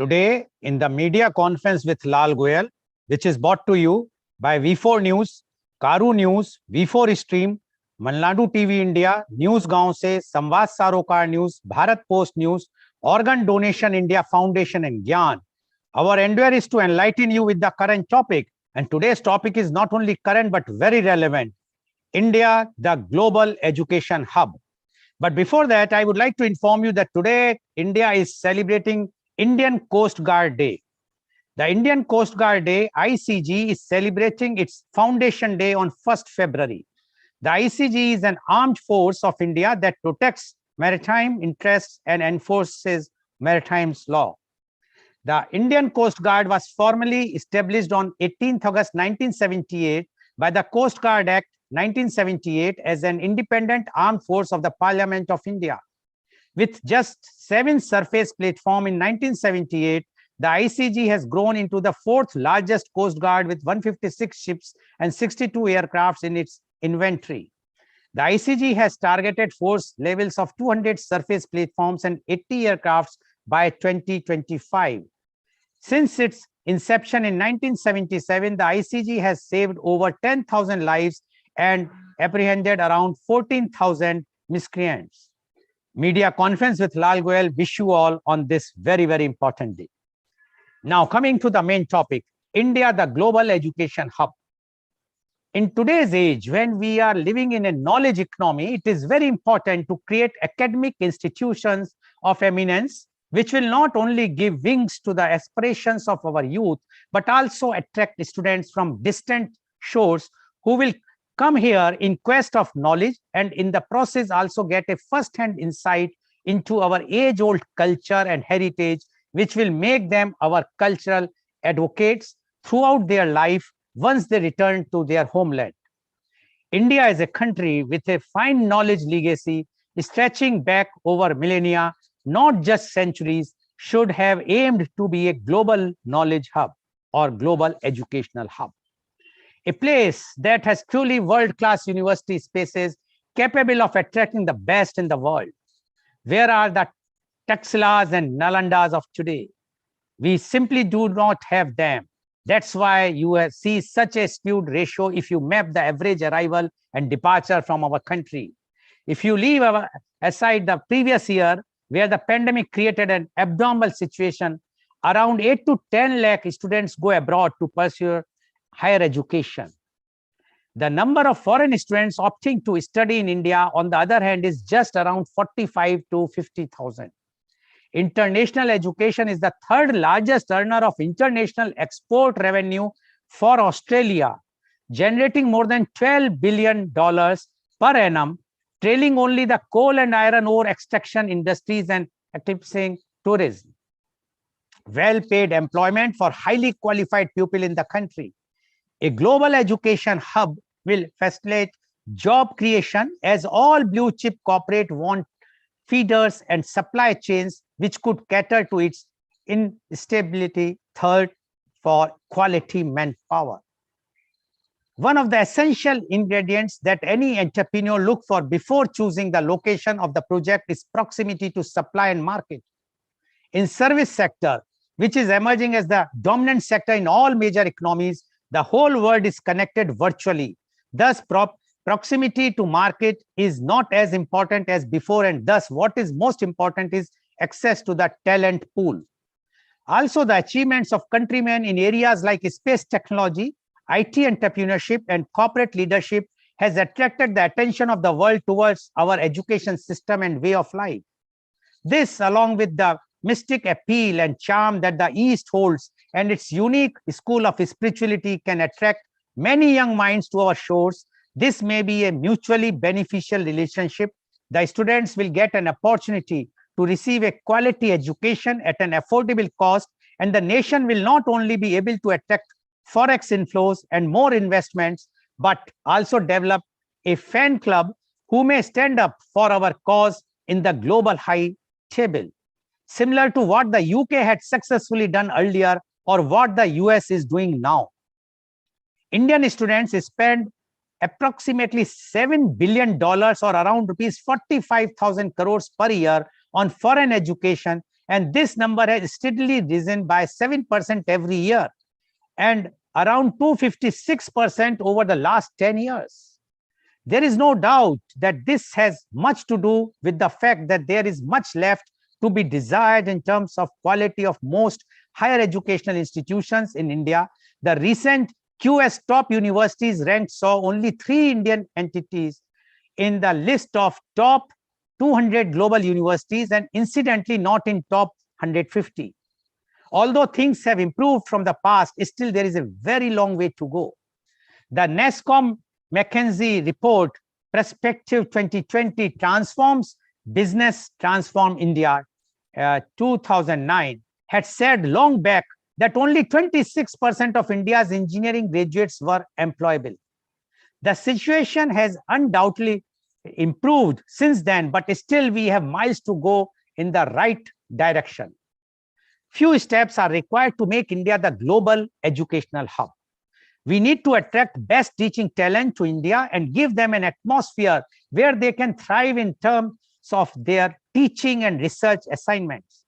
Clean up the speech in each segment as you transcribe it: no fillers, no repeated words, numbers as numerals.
Today, in the media conference with Goel, which is brought to you by V4 News, Karu News, V4 Stream, Malnadu TV India, News Gaon Se, Samvad Sarokar News, Bharat Post News, Organ Donation India Foundation and Gyan. Our endeavor is to enlighten you with the current topic. And today's topic is not only current but very relevant. India, the global education hub. But before that, I would like to inform you that today India is celebrating Indian Coast Guard Day. The Indian Coast Guard Day, ICG, is celebrating its foundation day on 1st February. The ICG is an armed force of India that protects maritime interests and enforces maritime law. The Indian Coast Guard was formally established on 18th August 1978 by the Coast Guard Act 1978 as an independent armed force of the Parliament of India. With just 7 surface platforms in 1978, the ICG has grown into the 4th largest Coast Guard with 156 ships and 62 aircrafts in its inventory. The ICG has targeted force levels of 200 surface platforms and 80 aircrafts by 2025. Since its inception in 1977, the ICG has saved over 10,000 lives and apprehended around 14,000 miscreants. Media conference with Goel wish you all on this very, very important day. Now, coming to the main topic, India, the global education hub. In today's age, when we are living in a knowledge economy, it is very important to create academic institutions of eminence, which will not only give wings to the aspirations of our youth, but also attract students from distant shores who will come here in quest of knowledge and in the process also get a first-hand insight into our age-old culture and heritage, which will make them our cultural advocates throughout their life once they return to their homeland. India is a country with a fine knowledge legacy stretching back over millennia, not just centuries, should have aimed to be a global knowledge hub or global educational hub. A place that has truly world-class university spaces capable of attracting the best in the world. Where are the Taxilas and Nalandas of today? We simply do not have them. That's why you see such a skewed ratio if you map the average arrival and departure from our country. If you leave aside the previous year, where the pandemic created an abnormal situation, around 8 to 10 lakh students go abroad to pursue higher education. The number of foreign students opting to study in India, on the other hand, is just around 45 to 50,000. International education is the 3rd largest earner of international export revenue for Australia, generating more than $12 billion per annum, trailing only the coal and iron ore extraction industries and eclipsing tourism. Well-paid employment for highly qualified people in the country. A global education hub will facilitate job creation as all blue chip corporate want feeders and supply chains which could cater to its instability. Third, for quality manpower. One of the essential ingredients that any entrepreneur look for before choosing the location of the project is proximity to supply and market. In service sector, which is emerging as the dominant sector in all major economies, the whole world is connected virtually. Thus, proximity to market is not as important as before, and thus what is most important is access to the talent pool. Also, the achievements of countrymen in areas like space technology, IT entrepreneurship, and corporate leadership has attracted the attention of the world towards our education system and way of life. This, along with the mystic appeal and charm that the East holds and its unique school of spirituality, can attract many young minds to our shores. This may be a mutually beneficial relationship. The students will get an opportunity to receive a quality education at an affordable cost, and the nation will not only be able to attract forex inflows and more investments, but also develop a fan club who may stand up for our cause in the global high table, similar to what the UK had successfully done earlier or what the US is doing now. Indian students spend approximately $7 billion or around rupees 45,000 crores per year on foreign education, and this number has steadily risen by 7% every year and around 256% over the last 10 years. There is no doubt that this has much to do with the fact that there is much left to be desired in terms of quality of most higher educational institutions in India. The recent QS top universities ranked saw only 3 Indian entities in the list of top 200 global universities, and incidentally not in top 150. Although things have improved from the past, still there is a very long way to go. The NASSCOM McKinsey report Perspective 2020 Transforms Business, Transform India 2009 had said long back that only 26% of India's engineering graduates were employable. The situation has undoubtedly improved since then, but still we have miles to go in the right direction. Few steps are required to make India the global educational hub. We need to attract best teaching talent to India and give them an atmosphere where they can thrive in terms of their teaching and research assignments.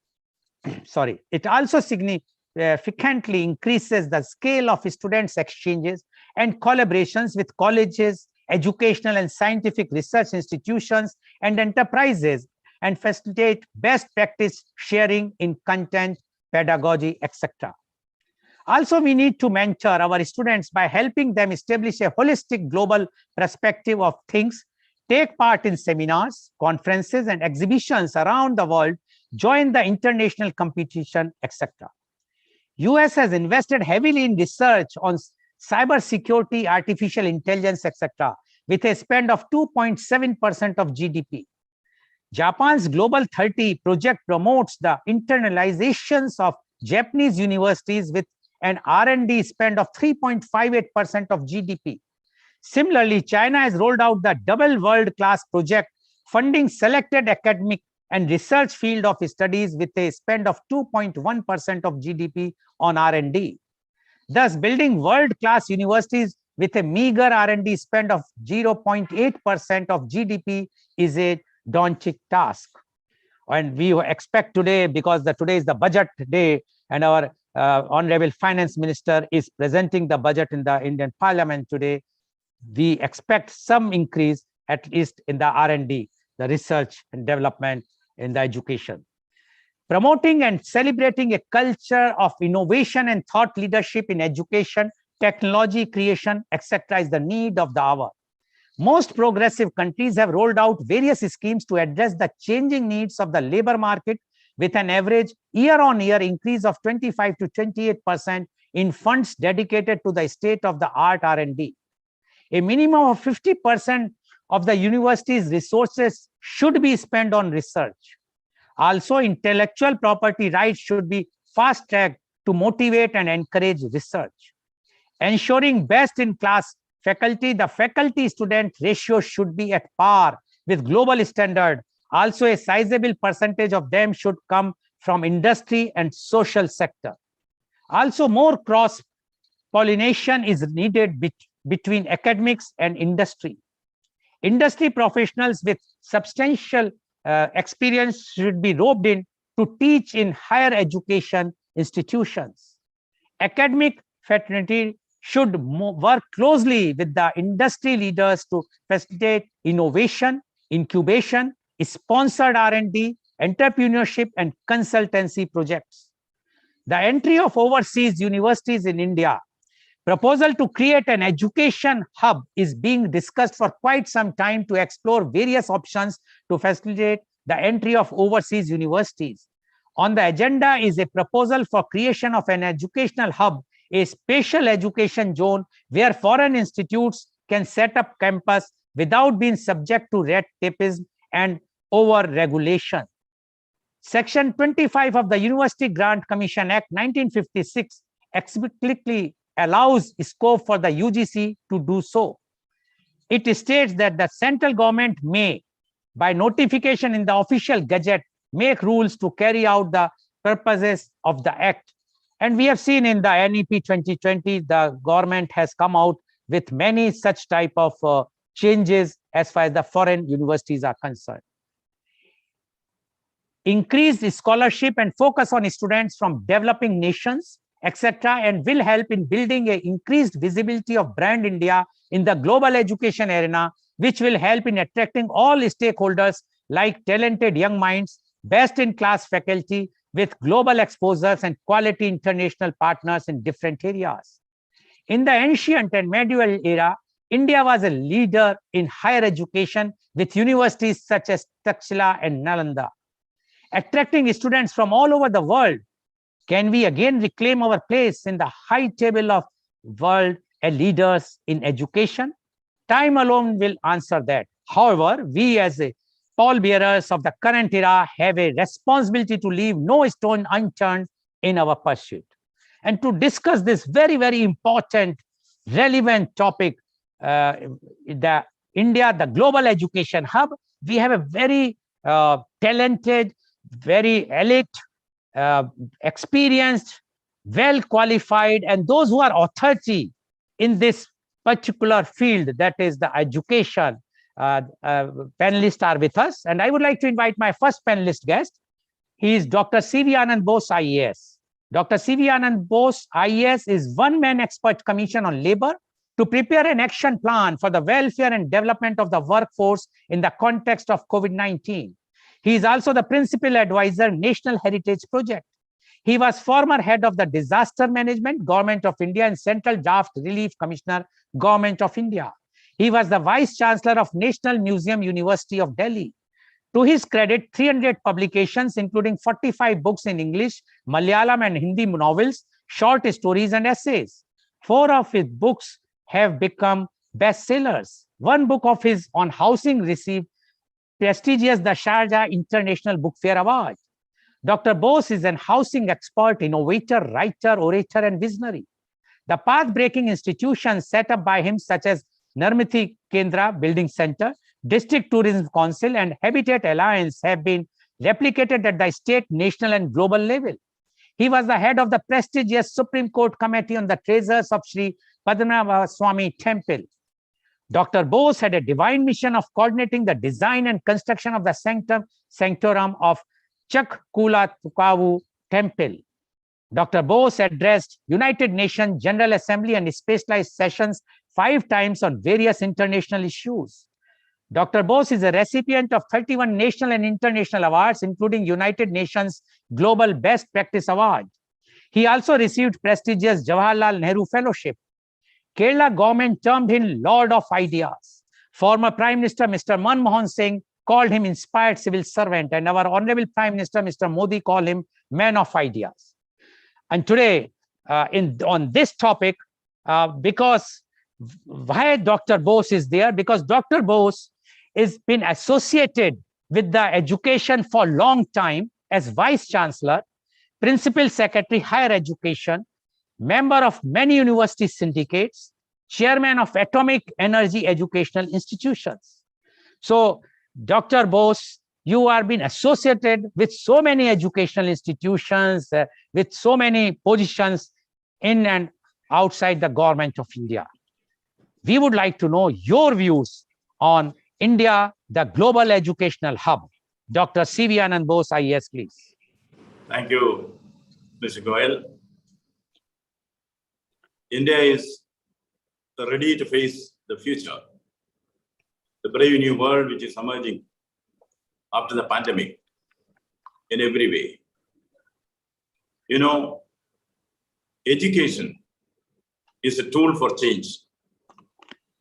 Sorry. It also significantly increases the scale of students' exchanges and collaborations with colleges, educational and scientific research institutions, and enterprises, and facilitate best practice sharing in content, pedagogy, etc. Also, we need to mentor our students by helping them establish a holistic global perspective of things, take part in seminars, conferences, and exhibitions around the world, join the international competition, etc. US has invested heavily in research on cybersecurity, artificial intelligence, etc., with a spend of 2.7% of GDP. Japan's Global 30 project promotes the internalizations of Japanese universities with an R&D spend of 3.58% of GDP. Similarly, China has rolled out the Double World Class project, funding selected academic and research field of studies with a spend of 2.1% of GDP on R&D. Thus, building world-class universities with a meager R&D spend of 0.8% of GDP is a daunting task. And we expect today, because today is the budget day, and our Honorable Finance Minister is presenting the budget in the Indian Parliament today, we expect some increase, at least in the R&D, the research and development in the education. Promoting and celebrating a culture of innovation and thought leadership in education, technology creation, etc. is the need of the hour. Most progressive countries have rolled out various schemes to address the changing needs of the labor market, with an average year-on-year increase of 25 to 28% in funds dedicated to the state-of-the-art R&D. A minimum of 50% of the university's resources should be spent on research. Also, intellectual property rights should be fast-tracked to motivate and encourage research. Ensuring best-in-class faculty, the faculty-student ratio should be at par with global standard. Also, a sizable percentage of them should come from industry and social sector. Also, more cross-pollination is needed between academics and industry. Industry professionals with substantial experience should be roped in to teach in higher education institutions. Academic fraternity should work closely with the industry leaders to facilitate innovation, incubation, sponsored R&D, entrepreneurship, and consultancy projects. The entry of overseas universities in India. Proposal to create an education hub is being discussed for quite some time to explore various options to facilitate the entry of overseas universities. On the agenda is a proposal for creation of an educational hub, a special education zone where foreign institutes can set up campus without being subject to red tapeism and over-regulation. Section 25 of the University Grant Commission Act 1956 explicitly allows scope for the UGC to do so. It states that the central government may, by notification in the official gazette, make rules to carry out the purposes of the Act. And we have seen in the NEP 2020, the government has come out with many such type of changes as far as the foreign universities are concerned. increased scholarship and focus on students from developing nations, etc., and will help in building an increased visibility of brand India in the global education arena, which will help in attracting all stakeholders like talented young minds, best-in-class faculty with global exposures and quality international partners in different areas. In the ancient and medieval era, India was a leader in higher education with universities such as Takshila and Nalanda. Attracting students from all over the world, can we again reclaim our place in the high table of world leaders in education? Time alone will answer that. However, we as a pallbearers of the current era have a responsibility to leave no stone unturned in our pursuit. And to discuss this very, very important, relevant topic, the India, the global education hub, we have a very talented, very elite, experienced, well qualified, and those who are authority in this particular field, that is the education. Panelists are with us, and I would like to invite my first panelist guest. He is Dr. C.V. Anand Bose, IAS. Dr. C.V. Anand Bose, IAS, is one-man expert commission on labor to prepare an action plan for the welfare and development of the workforce in the context of COVID-19. He is also the principal advisor, National Heritage Project. He was former head of the Disaster Management, Government of India, and Central Draft Relief Commissioner, Government of India. He was the Vice Chancellor of National Museum, University of Delhi. To his credit, 300 publications, including 45 books in English, Malayalam, and Hindi novels, short stories, and essays. 4 of his books have become bestsellers. One book of his on housing received prestigious the Sharjah International Book Fair Award. Dr. Bose is an housing expert, innovator, writer, orator, and visionary. The path-breaking institutions set up by him, such as Narmati Kendra Building Center, District Tourism Council, and Habitat Alliance, have been replicated at the state, national, and global level. He was the head of the prestigious Supreme Court Committee on the Treasures of Sri Padmanabha Swami Temple. Dr. Bose had a divine mission of coordinating the design and construction of the sanctorum of Chakkulatukavu Temple. Dr. Bose addressed United Nations General Assembly and specialized sessions 5 times on various international issues. Dr. Bose is a recipient of 31 national and international awards, including United Nations Global Best Practice Award. He also received prestigious Jawaharlal Nehru Fellowship. Kerala government termed him Lord of Ideas. Former Prime Minister Mr. Manmohan Singh called him inspired civil servant, and our Honorable Prime Minister Mr. Modi called him man of ideas. And today, on this topic, because why Dr. Bose is there? Because Dr. Bose has been associated with the education for a long time as Vice Chancellor, Principal Secretary, Higher Education, member of many university syndicates, chairman of atomic energy educational institutions. So, Dr. Bose, you are being associated with so many educational institutions, with so many positions in and outside the government of India. We would like to know your views on India, the global educational hub. Dr. C.V. Anand Bose, IAS, please. Thank you, Mr. Goel. India is ready to face the future, the brave new world which is emerging after the pandemic in every way. You know, education is a tool for change.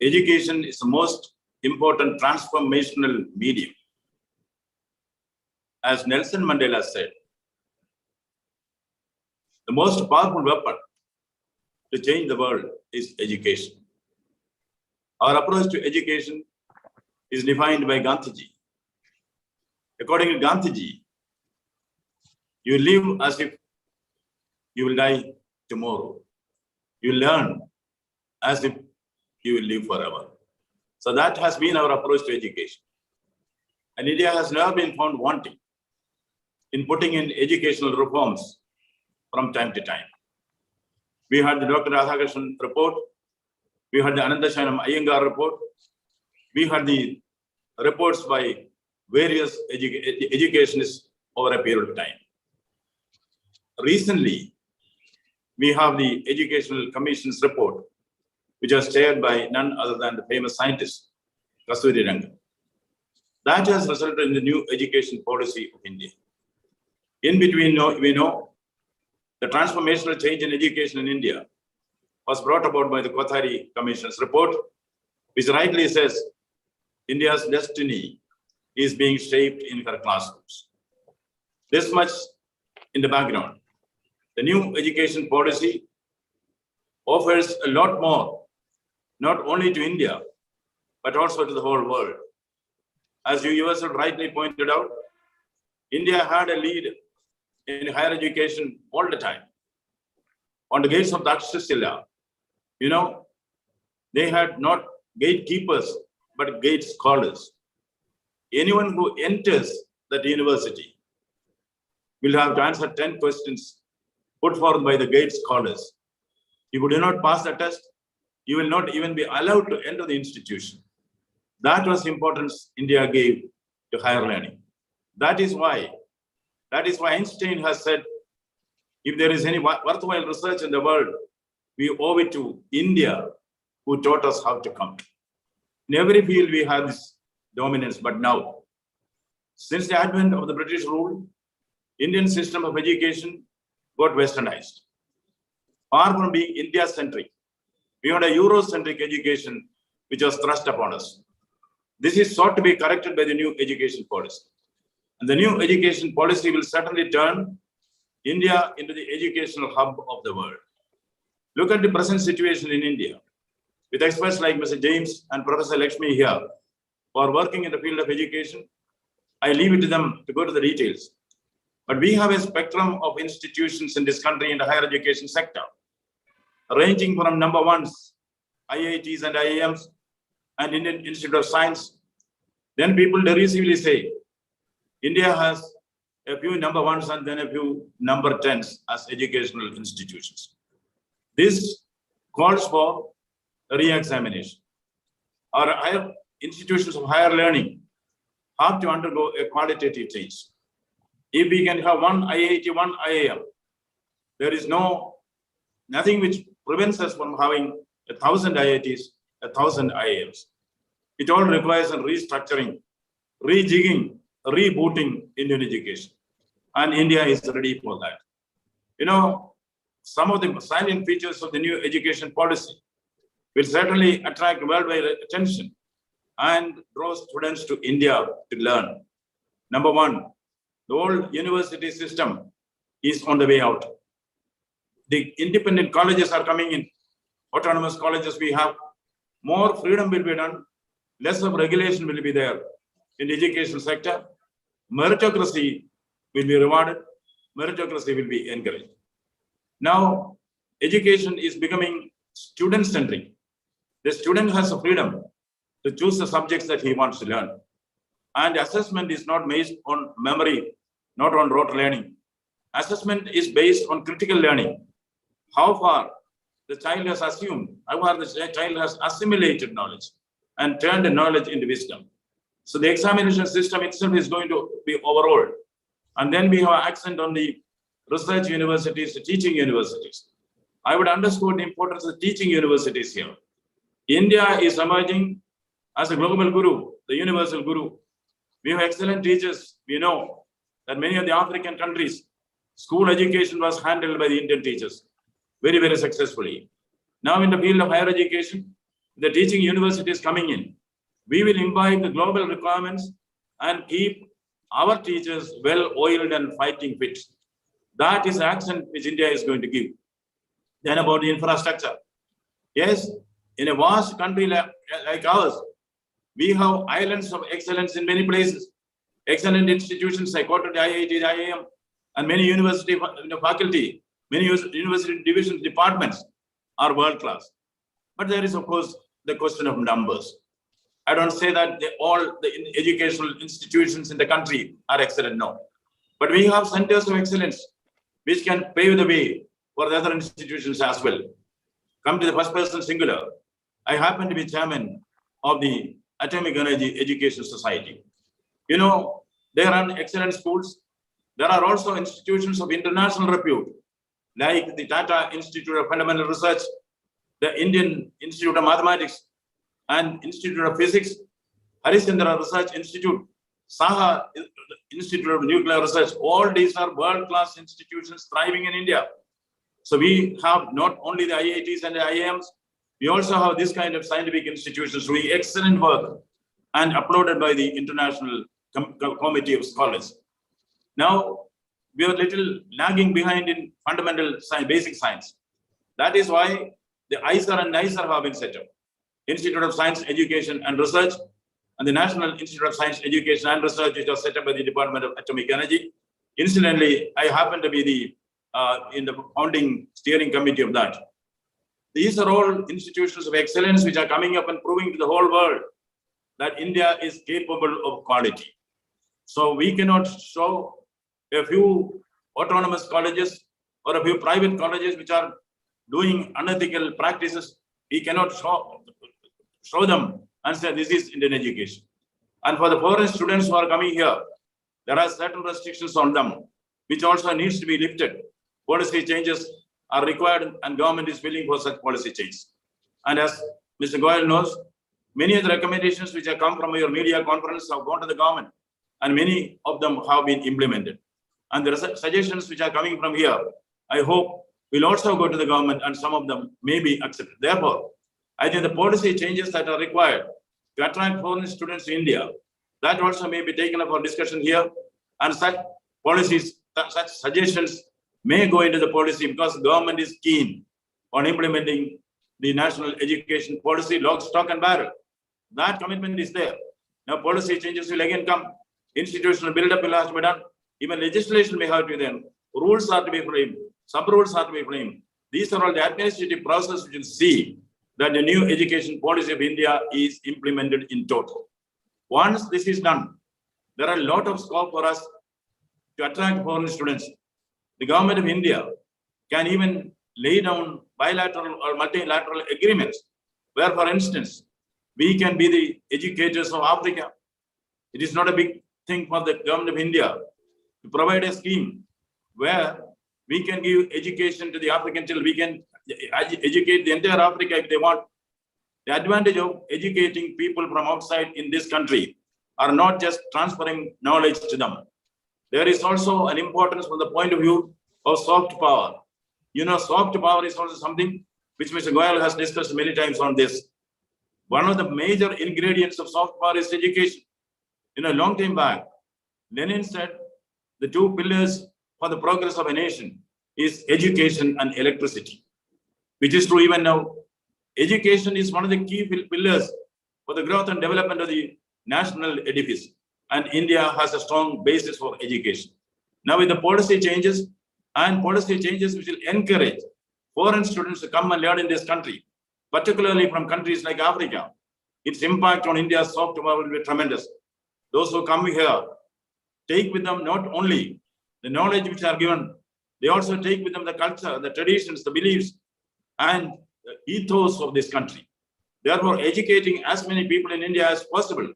Education is the most important transformational medium. As Nelson Mandela said, the most powerful weapon to change the world is education. Our approach to education is defined by Gandhiji. According to Gandhiji, you live as if you will die tomorrow. You learn as if you will live forever. So that has been our approach to education. And India has never been found wanting in putting in educational reforms from time to time. We had the Dr. Radhakrishnan report. We had the Anandashanam Iyengar report. We had the reports by various educationists over a period of time. Recently, we have the Educational Commission's report, which was chaired by none other than the famous scientist, Kasuri Rangan. That has resulted in the new education policy of India. In between, we know the transformational change in education in India was brought about by the Kothari Commission's report, which rightly says India's destiny is being shaped in her classrooms. This much in the background. The new education policy offers a lot more, not only to India, but also to the whole world. As you yourself rightly pointed out, India had a lead in higher education all the time. On the gates of the Takshashila, they had not gatekeepers, but gate scholars. Anyone who enters that university will have to answer 10 questions put forth by the gate scholars. If you do not pass the test, you will not even be allowed to enter the institution. That was importance India gave to higher learning. That is why Einstein has said, if there is any worthwhile research in the world, we owe it to India, who taught us how to count. In every field, we have this dominance, but now, since the advent of the British rule, Indian system of education got westernized. Far from being India-centric, we had a Euro-centric education which was thrust upon us. This is sought to be corrected by the new education policy. And the new education policy will certainly turn India into the educational hub of the world. Look at the present situation in India. With experts like Mr. James and Professor Lakshmi here, who are working in the field of education, I leave it to them to go to the details. But we have a spectrum of institutions in this country in the higher education sector, ranging from number ones, IITs and IIMs, and Indian Institute of Science. Then people derisively say, India has a few number ones and then a few number 10s as educational institutions. This calls for a re-examination. Our higher institutions of higher learning have to undergo a qualitative change. If we can have one IIT, one IIM, there is nothing which prevents us from having 1,000 IITs, 1,000 IIMs. It all requires a restructuring, rejigging, rebooting Indian education. And India is ready for that. Some of the salient features of the new education policy will certainly attract worldwide attention and draw students to India to learn. Number one, the whole university system is on the way out. The independent colleges are coming in. Autonomous colleges we have. More freedom will be done. Less of regulation will be there in the education sector. Meritocracy will be rewarded. Meritocracy will be encouraged. Now, education is becoming student-centric. The student has the freedom to choose the subjects that he wants to learn. And assessment is not based on memory, not on rote learning. Assessment is based on critical learning. How far the child has assumed, how far the child has assimilated knowledge and turned the knowledge into wisdom. So the examination system itself is going to be overhauled. And then we have accent on the research universities, the teaching universities. I would underscore the importance of teaching universities here. India is emerging as a global guru, the universal guru. We have excellent teachers. We know that many of the African countries, school education was handled by the Indian teachers very, very successfully. Now in the field of higher education, the teaching universities coming in, we will imbibe the global requirements and keep our teachers well-oiled and fighting fit. That is the accent which India is going to give. Then about the infrastructure. Yes, in a vast country like ours, we have islands of excellence in many places. Excellent institutions like quoted IIT, IIM, and many university faculty, many university divisions, departments are world-class. But there is, of course, the question of numbers. I don't say that all the educational institutions in the country are excellent, no. But we have centers of excellence which can pave the way for the other institutions as well. Come to the first person singular. I happen to be chairman of the Atomic Energy Education Society. They run excellent schools. There are also institutions of international repute, like the Tata Institute of Fundamental Research, the Indian Institute of Mathematics and Institute of Physics, Harishchandra Research Institute, Saha Institute of Nuclear Research. All these are world-class institutions thriving in India. So we have not only the IITs and the IIMs, we also have this kind of scientific institutions doing excellent work and uploaded by the International Committee of Scholars. Now, we are a little lagging behind in fundamental science, basic science. That is why the ISER and NISER have been set up. Institute of Science, Education and Research, and the National Institute of Science, Education and Research, which was set up by the Department of Atomic Energy. Incidentally, I happen to be in the founding steering committee of that. These are all institutions of excellence which are coming up and proving to the whole world that India is capable of quality. So we cannot show a few autonomous colleges or a few private colleges which are doing unethical practices. We cannot show them and say this is Indian education. And for the foreign students who are coming here, there are certain restrictions on them, which also needs to be lifted. Policy changes are required and government is willing for such policy change. And as Mr. Goel knows, many of the recommendations which have come from your media conference have gone to the government and many of them have been implemented. And the suggestions which are coming from here, I hope will also go to the government and some of them may be accepted. Therefore, I think the policy changes that are required to attract foreign students to India, that also may be taken up for discussion here, and such policies, such suggestions may go into the policy because the government is keen on implementing the national education policy, lock, stock and barrel. That commitment is there. Now policy changes will again come, institutional build-up will have to be done, even legislation may have to be done, rules are to be framed, sub-rules are to be framed. These are all the administrative process which will see that the new education policy of India is implemented in total. Once this is done, there are a lot of scope for us to attract foreign students. The government of India can even lay down bilateral or multilateral agreements where, for instance, we can be the educators of Africa. It is not a big thing for the government of India to provide a scheme where we can give education to the African children. We can educate the entire Africa if they want. The advantage of educating people from outside in this country are not just transferring knowledge to them. There is also an importance from the point of view of soft power. You know, soft power is also something which Mr. Goel has discussed many times on this. One of the major ingredients of soft power is education. You know, a long time back, Lenin said the two pillars for the progress of a nation is education and electricity, which is true even now. Education is one of the key pillars for the growth and development of the national edifice, and India has a strong basis for education. Now with the policy changes which will encourage foreign students to come and learn in this country, particularly from countries like Africa, its impact on India's soft power will be tremendous. Those who come here take with them not only the knowledge which are given, they also take with them the culture, the traditions, the beliefs, and the ethos of this country. Therefore, educating as many people in India as possible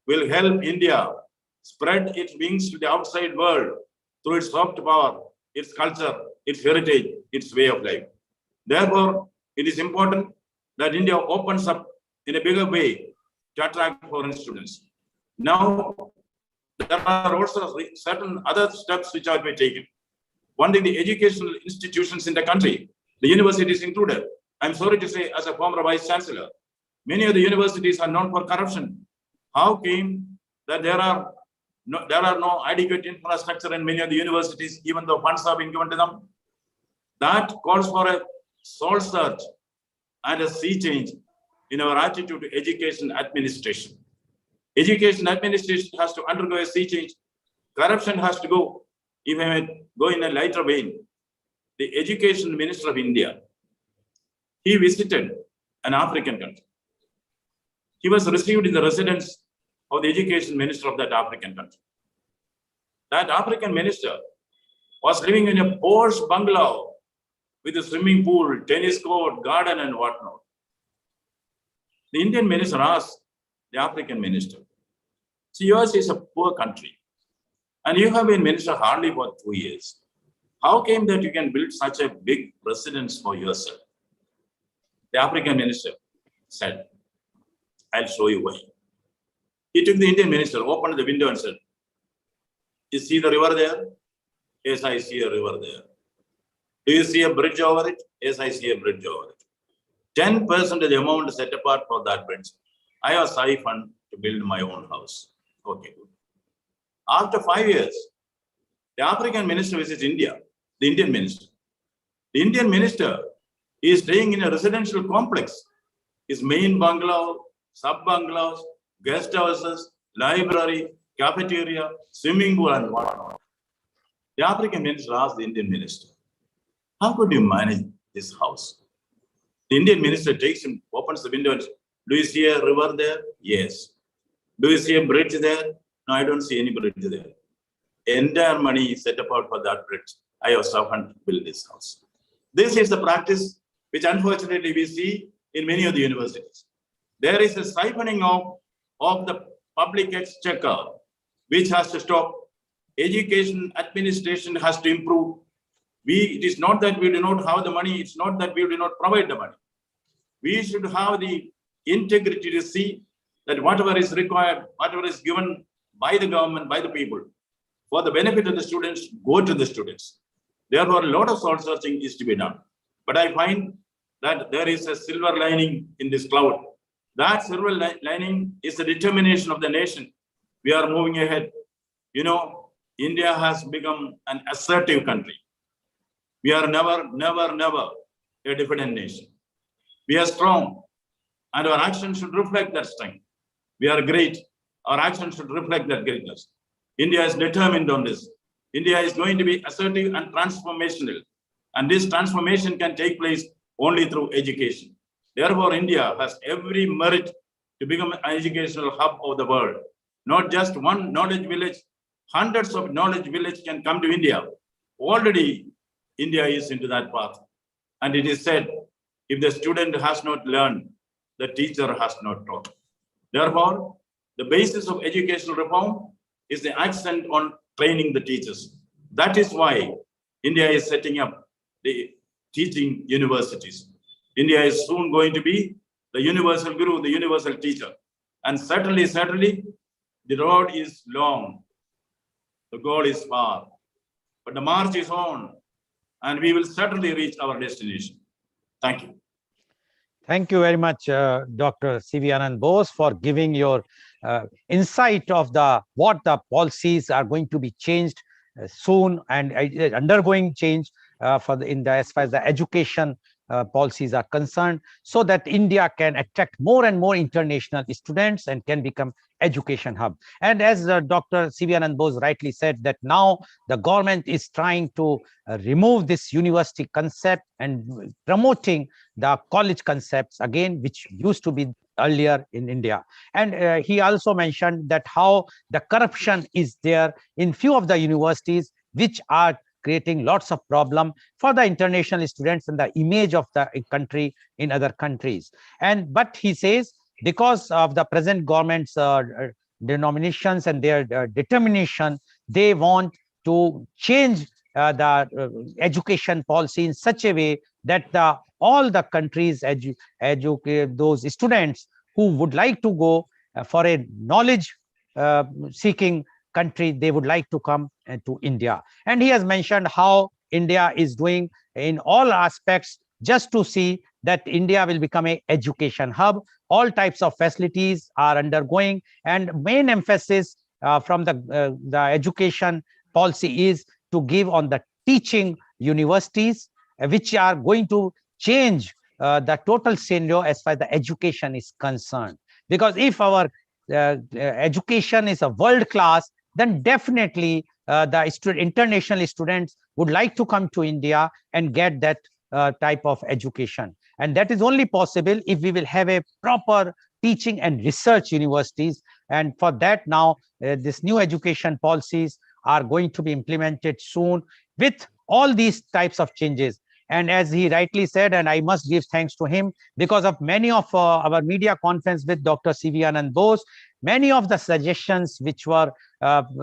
will help India spread its wings to the outside world through its soft power, its culture, its heritage, its way of life. Therefore, it is important that India opens up in a bigger way to attract foreign students. Now, there are also certain other steps which are to be taken. One thing, the educational institutions in the country, the universities included. I'm sorry to say, as a former vice chancellor, many of the universities are known for corruption. How came that there are no adequate infrastructure in many of the universities, even though funds have been given to them? That calls for a soul search and a sea change in our attitude to education administration. Education administration has to undergo a sea change. Corruption has to go, if I may go in a lighter vein. The education minister of India, he visited an African country. He was received in the residence of the education minister of that African country. That African minister was living in a posh bungalow with a swimming pool, tennis court, garden, and whatnot. The Indian minister asked the African minister, "See, yours is a poor country. And you have been minister hardly for 2 years. How came that you can build such a big residence for yourself? The African minister said, I'll show you why. He took the Indian minister, opened the window and said, you see the river there? Yes, I see a river there. Do you see a bridge over it? Yes, I see a bridge over it. 10% of the amount set apart for that bridge. I have fund to build my own house. Okay, good. After 5 years, the African minister visits India, the Indian minister. The Indian minister is staying in a residential complex. His main bungalow, sub-bungalows, guest houses, library, cafeteria, swimming pool, and whatnot. The African minister asked the Indian minister, how could you manage this house? The Indian minister takes him, opens the window and says, do you see a river there? Yes. Do you see a bridge there? No, I don't see any bridge there. Entire money is set apart for that bridge. I have suffered to build this house. This is the practice which unfortunately we see in many of the universities. There is a siphoning of the public exchequer, which has to stop. Education administration has to improve. It is not that we do not have the money. It's not that we do not provide the money. We should have the integrity to see that whatever is required, whatever is given by the government, by the people, for the benefit of the students, go to the students. Therefore, a lot of soul searching is to be done. But I find that there is a silver lining in this cloud. That silver lining is the determination of the nation. We are moving ahead. You know, India has become an assertive country. We are never a diffident nation. We are strong, and our actions should reflect that strength. We are great. Our actions should reflect that greatness. India is determined on this. India is going to be assertive and transformational. And this transformation can take place only through education. Therefore, India has every merit to become an educational hub of the world. Not just one knowledge village, hundreds of knowledge villages can come to India. Already, India is into that path. And it is said, if the student has not learned, the teacher has not taught. Therefore, the basis of educational reform is the accent on training the teachers. That is why India is setting up the teaching universities. India is soon going to be the universal guru, the universal teacher. And certainly, the road is long. The goal is far. But the march is on, and we will certainly reach our destination. Thank you. Thank you very much, Dr. C.V. Anand Bose, for giving your insight of what the policies are going to be changed soon and undergoing change as far as the education policies are concerned, so that India can attract more and more international students and can become education hub. And as Dr. C.V. Anand Bose rightly said, that now the government is trying to remove this university concept and promoting the college concepts again, which used to be earlier in India. And he also mentioned that how the corruption is there in few of the universities, which are creating lots of problem for the international students and the image of the country in other countries. But he says, because of the present government's denominations and their determination, they want to change the education policy in such a way that all the countries educate those students who would like to go for a knowledge seeking country, they would like to come to India. And he has mentioned how India is doing in all aspects just to see that India will become an education hub. All types of facilities are undergoing, and main emphasis from the education policy is to give on the teaching universities, which are going to change the total scenario as far as the education is concerned. Because if our education is a world class, then definitely the international students would like to come to India and get that type of education. And that is only possible if we will have a proper teaching and research universities. And for that now, this new education policies are going to be implemented soon with all these types of changes. And as he rightly said, and I must give thanks to him, because of many of our media conference with Dr. C.V. Anand Bose, many of the suggestions which were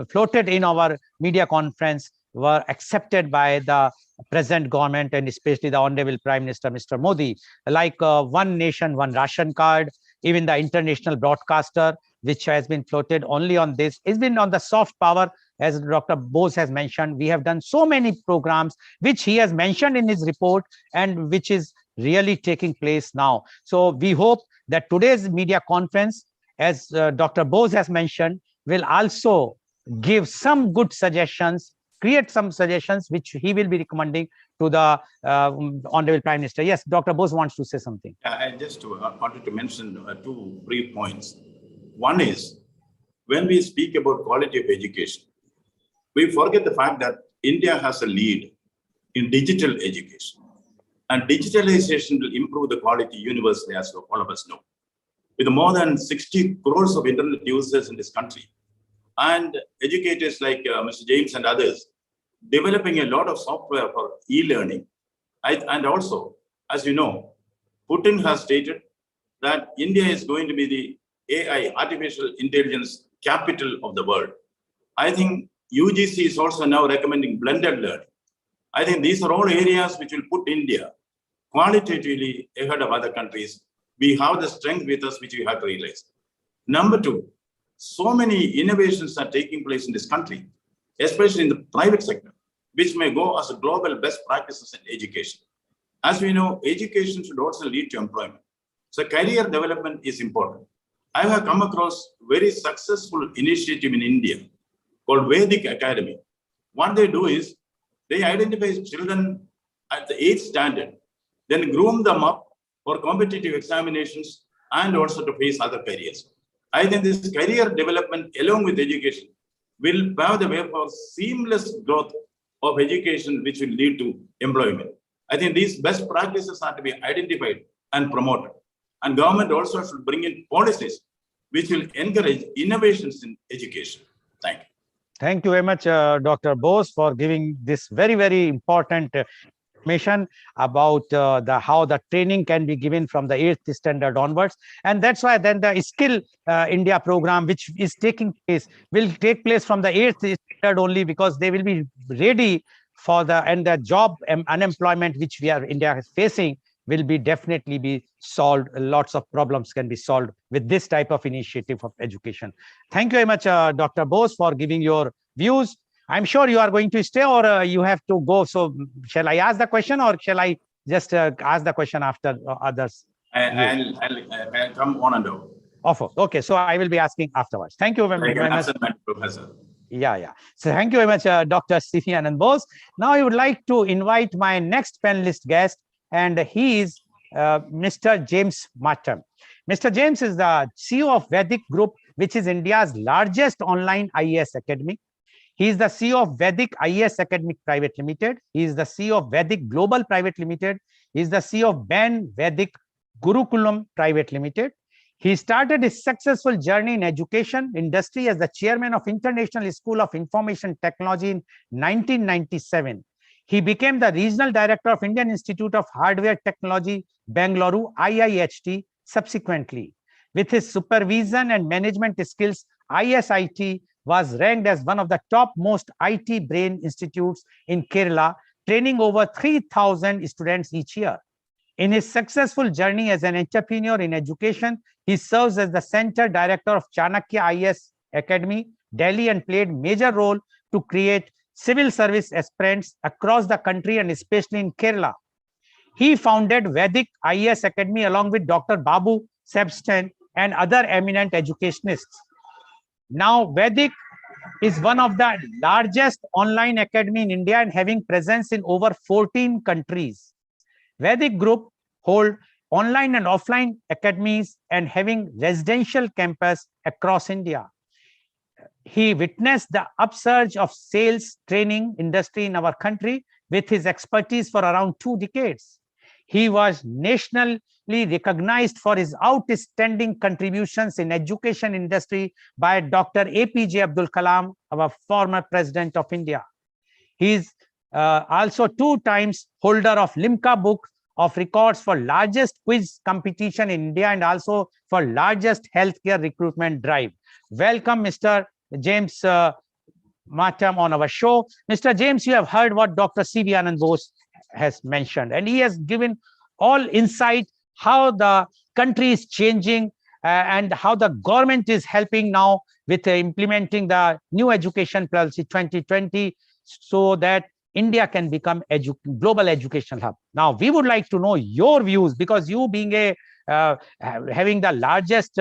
floated in our media conference were accepted by the present government, and especially the Honorable Prime Minister, Mr. Modi, like one nation, one ration card, even the international broadcaster, which has been floated only on this, has been on the soft power. As Dr. Bose has mentioned, we have done so many programs, which he has mentioned in his report, and which is really taking place now. So we hope that today's media conference, as Dr. Bose has mentioned, will also give some good suggestions, create some suggestions, which he will be recommending to the Honorable Prime Minister. Yes, Dr. Bose wants to say something. I just wanted to mention two brief points. One is, when we speak about quality of education, we forget the fact that India has a lead in digital education. And digitalization will improve the quality universally, as all of us know. With more than 60 crores of internet users in this country, and educators like Mr. James and others developing a lot of software for e-learning. And also, as you know, Putin has stated that India is going to be the AI, artificial intelligence capital of the world. I think UGC is also now recommending blended learning. I think these are all areas which will put India qualitatively ahead of other countries. We have the strength with us, which we have to realize. Number two, so many innovations are taking place in this country, especially in the private sector, which may go as a global best practices in education. As we know, education should also lead to employment. So career development is important. I have come across very successful initiative in India called Vedic Academy. What they do is they identify children at the 8th standard, then groom them up for competitive examinations and also to face other careers. I think this career development along with education will pave the way for seamless growth of education, which will lead to employment. I think these best practices are to be identified and promoted. And government also should bring in policies which will encourage innovations in education. Thank you. Thank you very much, Dr. Bose, for giving this very, very important information about how the training can be given from the 8th standard onwards. And that's why then the Skill India program, which is taking place, will take place from the 8th standard only, because they will be ready for the job unemployment which India is facing will be definitely be solved. Lots of problems can be solved with this type of initiative of education. Thank you very much, Dr. Bose, for giving your views. I'm sure you are going to stay, or you have to go. So shall I ask the question, or shall I just ask the question after others? I'll come on and over. Okay, so I will be asking afterwards. Thank you very much. Professor. Yeah. So thank you very much, Dr. C.V. Anand Bose. Now I would like to invite my next panelist guest, and he is Mr. James Martin. Mr. James is the CEO of Vedic Group, which is India's largest online IAS academy. He is the CEO of Vedic IAS Academic Private Limited. He is the CEO of Vedic Global Private Limited. He is the CEO of Ben Vedic Gurukulam Private Limited. He started his successful journey in education industry as the chairman of International School of Information Technology in 1997. He became the regional director of Indian Institute of Hardware Technology, Bengaluru, IIHT, subsequently. With his supervision and management skills, ISIT was ranked as one of the top most IT brain institutes in Kerala, training over 3,000 students each year. In his successful journey as an entrepreneur in education, he serves as the center director of Chanakya IAS Academy, Delhi, and played major role to create civil service aspirants across the country and especially in Kerala. He founded Vedic IAS Academy along with Dr. Babu Sebsten and other eminent educationists. Now, Vedic is one of the largest online academy in India and having presence in over 14 countries. Vedic Group hold online and offline academies and having residential campus across India. He witnessed the upsurge of sales training industry in our country with his expertise for around 2 decades. He was nationally recognized for his outstanding contributions in education industry by Dr. APJ Abdul Kalam, our former president of India. He is also 2 times holder of Limca Book of Records for largest quiz competition in India and also for largest healthcare recruitment drive. Welcome, Mr. James Matam on our show. Mr. James, you have heard what Dr. C.V. Anand Bose has mentioned, and he has given all insight how the country is changing and how the government is helping now with implementing the new education policy 2020 so that India can become global educational hub. Now, we would like to know your views because you being a having the largest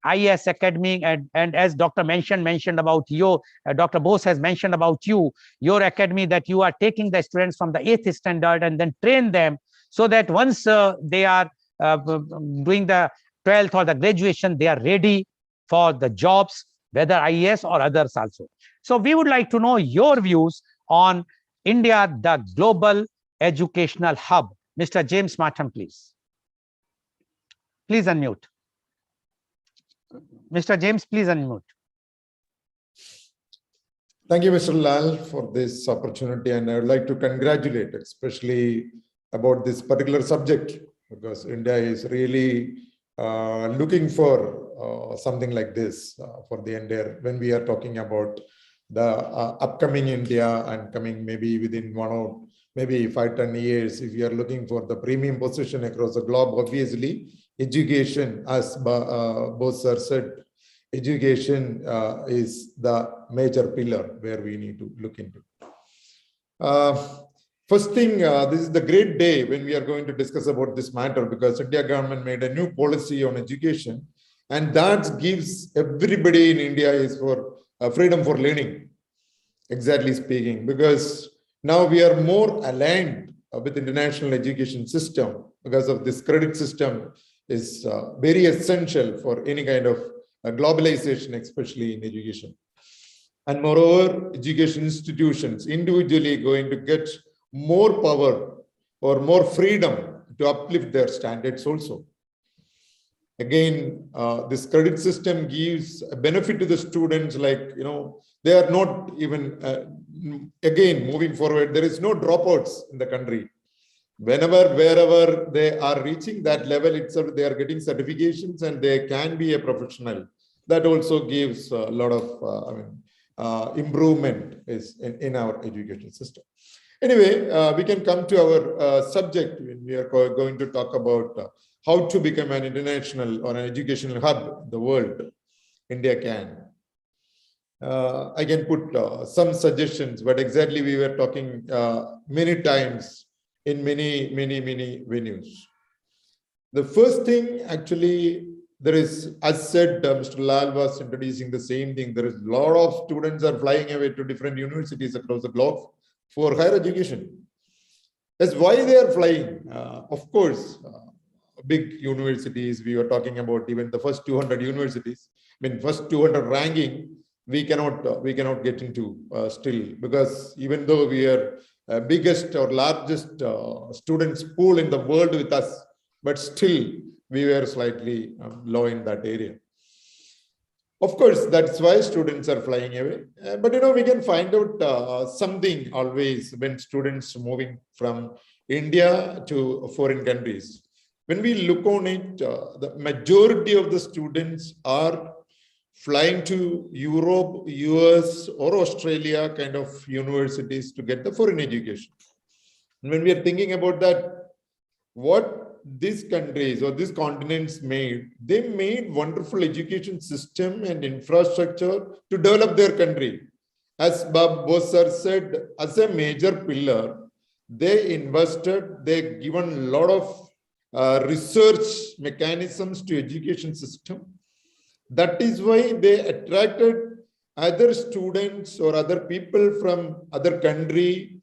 IAS academy and as Dr. mentioned about you, Dr. Bose has mentioned about you, your academy, that you are taking the students from the 8th standard and then train them so that once they are doing the 12th or the graduation, they are ready for the jobs, whether IAS or others also. So we would like to know your views on India, the global educational hub. Mr. James Martin, please. Please unmute. Mr. James, please unmute. Thank you, Mr. Lal, for this opportunity. And I would like to congratulate, especially about this particular subject, because India is really looking for something like this for the entire, when we are talking about the upcoming India and coming maybe within 1 or maybe 5-10 years, if you are looking for the premium position across the globe, obviously education, as both sir said, education is the major pillar where we need to look into. First thing, this is the great day when we are going to discuss about this matter, because India government made a new policy on education, and that gives everybody in India is for freedom for learning, exactly speaking, because now we are more aligned with international education system because of this credit system is very essential for any kind of globalization, especially in education. And moreover, education institutions individually going to get more power or more freedom to uplift their standards also. Again, this credit system gives a benefit to the students, like, they are not even, again, moving forward, there is no dropouts in the country. Whenever, wherever they are reaching that level itself, they are getting certifications and they can be a professional. That also gives a lot of improvement is in our education system. Anyway, we can come to our subject when we are going to talk about how to become an international or an educational hub in the world. India can. I can put some suggestions, but exactly we were talking many times in many venues. The first thing, actually, there is, as said, Mr. Lal was introducing the same thing. There is a lot of students are flying away to different universities across the globe for higher education. That's why they are flying. Of course, big universities, we were talking about even the first 200 universities. I mean, first 200 ranking, we cannot get into still, because even though we are biggest or largest students pool in the world with us, but still we were slightly low in that area. Of course, that's why students are flying away. But we can find out something always when students moving from India to foreign countries. When we look on it, the majority of the students are flying to Europe, US, or Australia kind of universities to get the foreign education. And when we are thinking about that, what these countries or these continents made, they made wonderful education system and infrastructure to develop their country. As Bob Bosser said, as a major pillar, they invested, they given a lot of research mechanisms to education system. That is why they attracted other students or other people from other country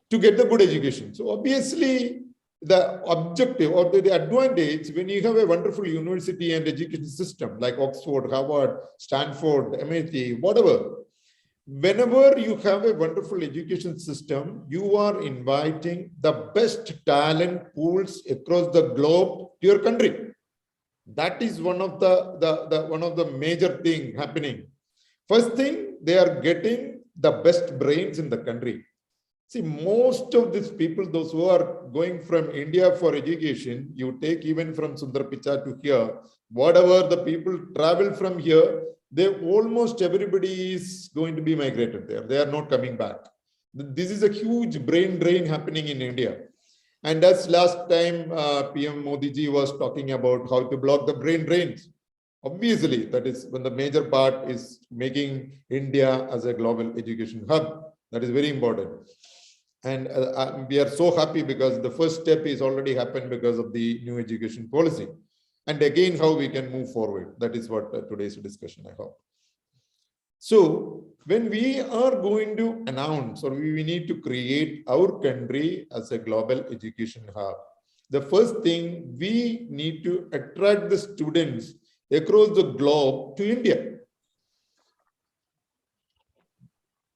to get the good education. So obviously, the objective or the advantage when you have a wonderful university and education system like Oxford, Harvard, Stanford, MIT, whatever, whenever you have a wonderful education system, you are inviting the best talent pools across the globe to your country. That is one of the major thing happening. First thing, they are getting the best brains in the country. See, most of these people, those who are going from India for education, you take even from Sundar Pichai to here, whatever the people travel from here, they almost everybody is going to be migrated there. They are not coming back. This is a huge brain drain happening in India. And as last time PM Modi ji was talking about how to block the brain drains. Obviously, that is when the major part is making India as a global education hub. That is very important. And we are so happy because the first step is already happened because of the new education policy. And again, how we can move forward. That is what today's discussion, I hope. So when we are going to announce or we need to create our country as a global education hub, the first thing we need to attract the students across the globe to India.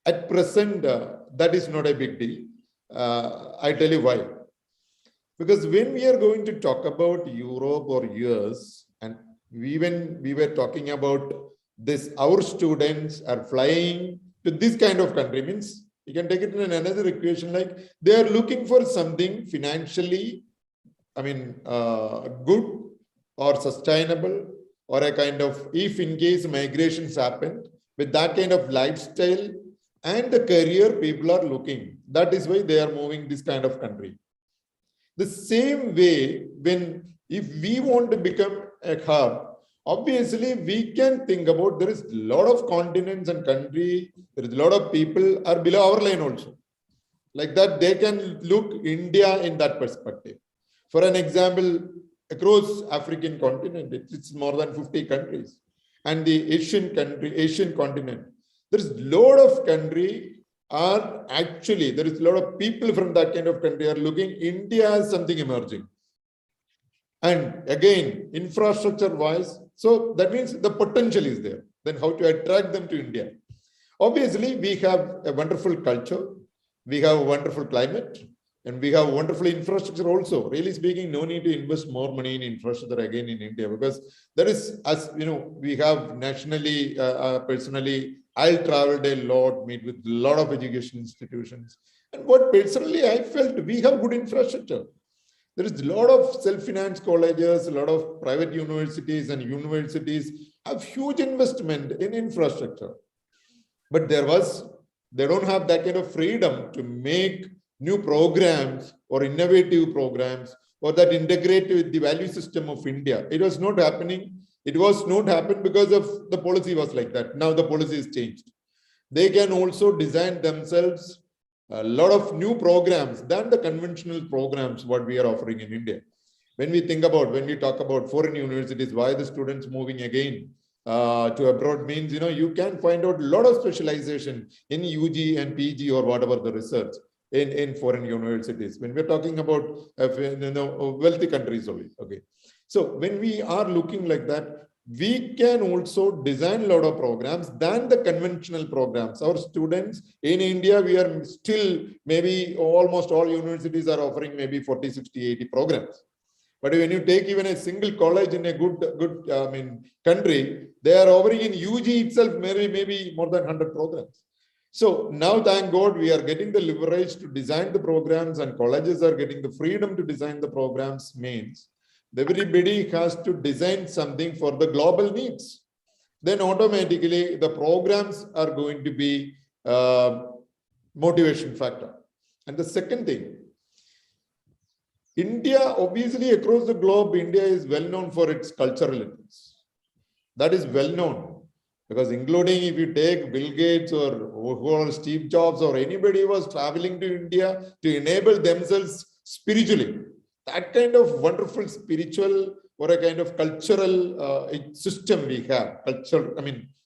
At present, that is not a big deal. I tell you why. Because when we are going to talk about Europe or US, and when we were talking about this, our students are flying to this kind of country, means you can take it in another equation, like they are looking for something financially, good or sustainable, or a kind of, if in case migrations happen, with that kind of lifestyle and the career people are looking. That is why they are moving this kind of country. The same way, if we want to become a hub, obviously we can think about there is a lot of continents and country, there is a lot of people are below our line also. Like that, they can look India in that perspective. For an example, across African continent, it's more than 50 countries. And the Asian continent, there is a lot of country are actually, there is a lot of people from that kind of country are looking India as something emerging. And again, infrastructure wise, so that means the potential is there. Then how to attract them to India? Obviously, we have a wonderful culture, we have a wonderful climate, and we have wonderful infrastructure also. Really speaking, no need to invest more money in infrastructure again in India, because there is, as you know, we have nationally, personally, I traveled a lot, meet with a lot of education institutions. And what personally I felt, we have good infrastructure. There is a lot of self-finance colleges, a lot of private universities, and universities have huge investment in infrastructure. But they don't have that kind of freedom to make new programs or innovative programs or that integrate with the value system of India. It was not happening. It was not happened because of the policy was like that. Now the policy is changed. They can also design themselves a lot of new programs than the conventional programs what we are offering in India. When we talk about foreign universities, why the students moving again to abroad means, you can find out a lot of specialization in UG and PG or whatever the research in foreign universities. When we're talking about wealthy countries only. Okay. So when we are looking like that, we can also design a lot of programs than the conventional programs. Our students in India, we are still, maybe almost all universities are offering maybe 40, 60, 80 programs. But when you take even a single college in a good country, they are offering in UG itself maybe more than 100 programs. So now, thank God, we are getting the leverage to design the programs, and colleges are getting the freedom to design the programs. Means everybody has to design something for the global needs. Then automatically the programs are going to be motivation factor. And the second thing, India, obviously across the globe, India is well known for its cultural elements. That is well known. Because including if you take Bill Gates or Steve Jobs or anybody was traveling to India to enable themselves spiritually, that kind of wonderful spiritual or a kind of cultural system we have.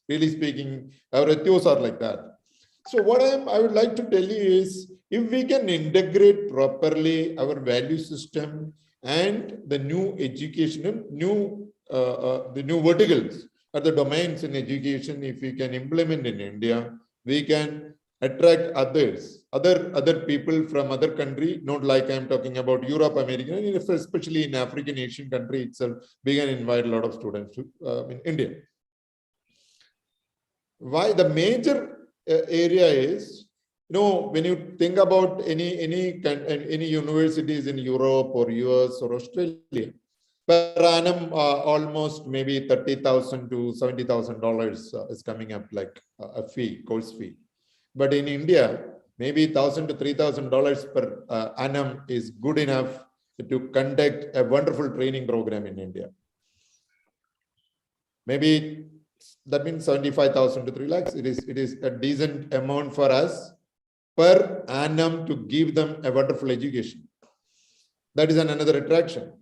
Really speaking, our ethos are like that. So what I would like to tell you is, if we can integrate properly our value system and the new education, the new verticals, or the domains in education, if we can implement in India, we can attract other people from other country, not like I'm talking about Europe, America, especially in African, Asian country itself, we can invite a lot of students to in India. Why? The major area is when you think about any universities in Europe or US or Australia, per annum, almost maybe $30,000 to $70,000 is coming up like a fee, course fee. But in India, maybe $1,000 to $3,000 per annum is good enough to conduct a wonderful training program in India. Maybe that means 75,000 to 3 lakhs. It is a decent amount for us per annum to give them a wonderful education. That is another attraction.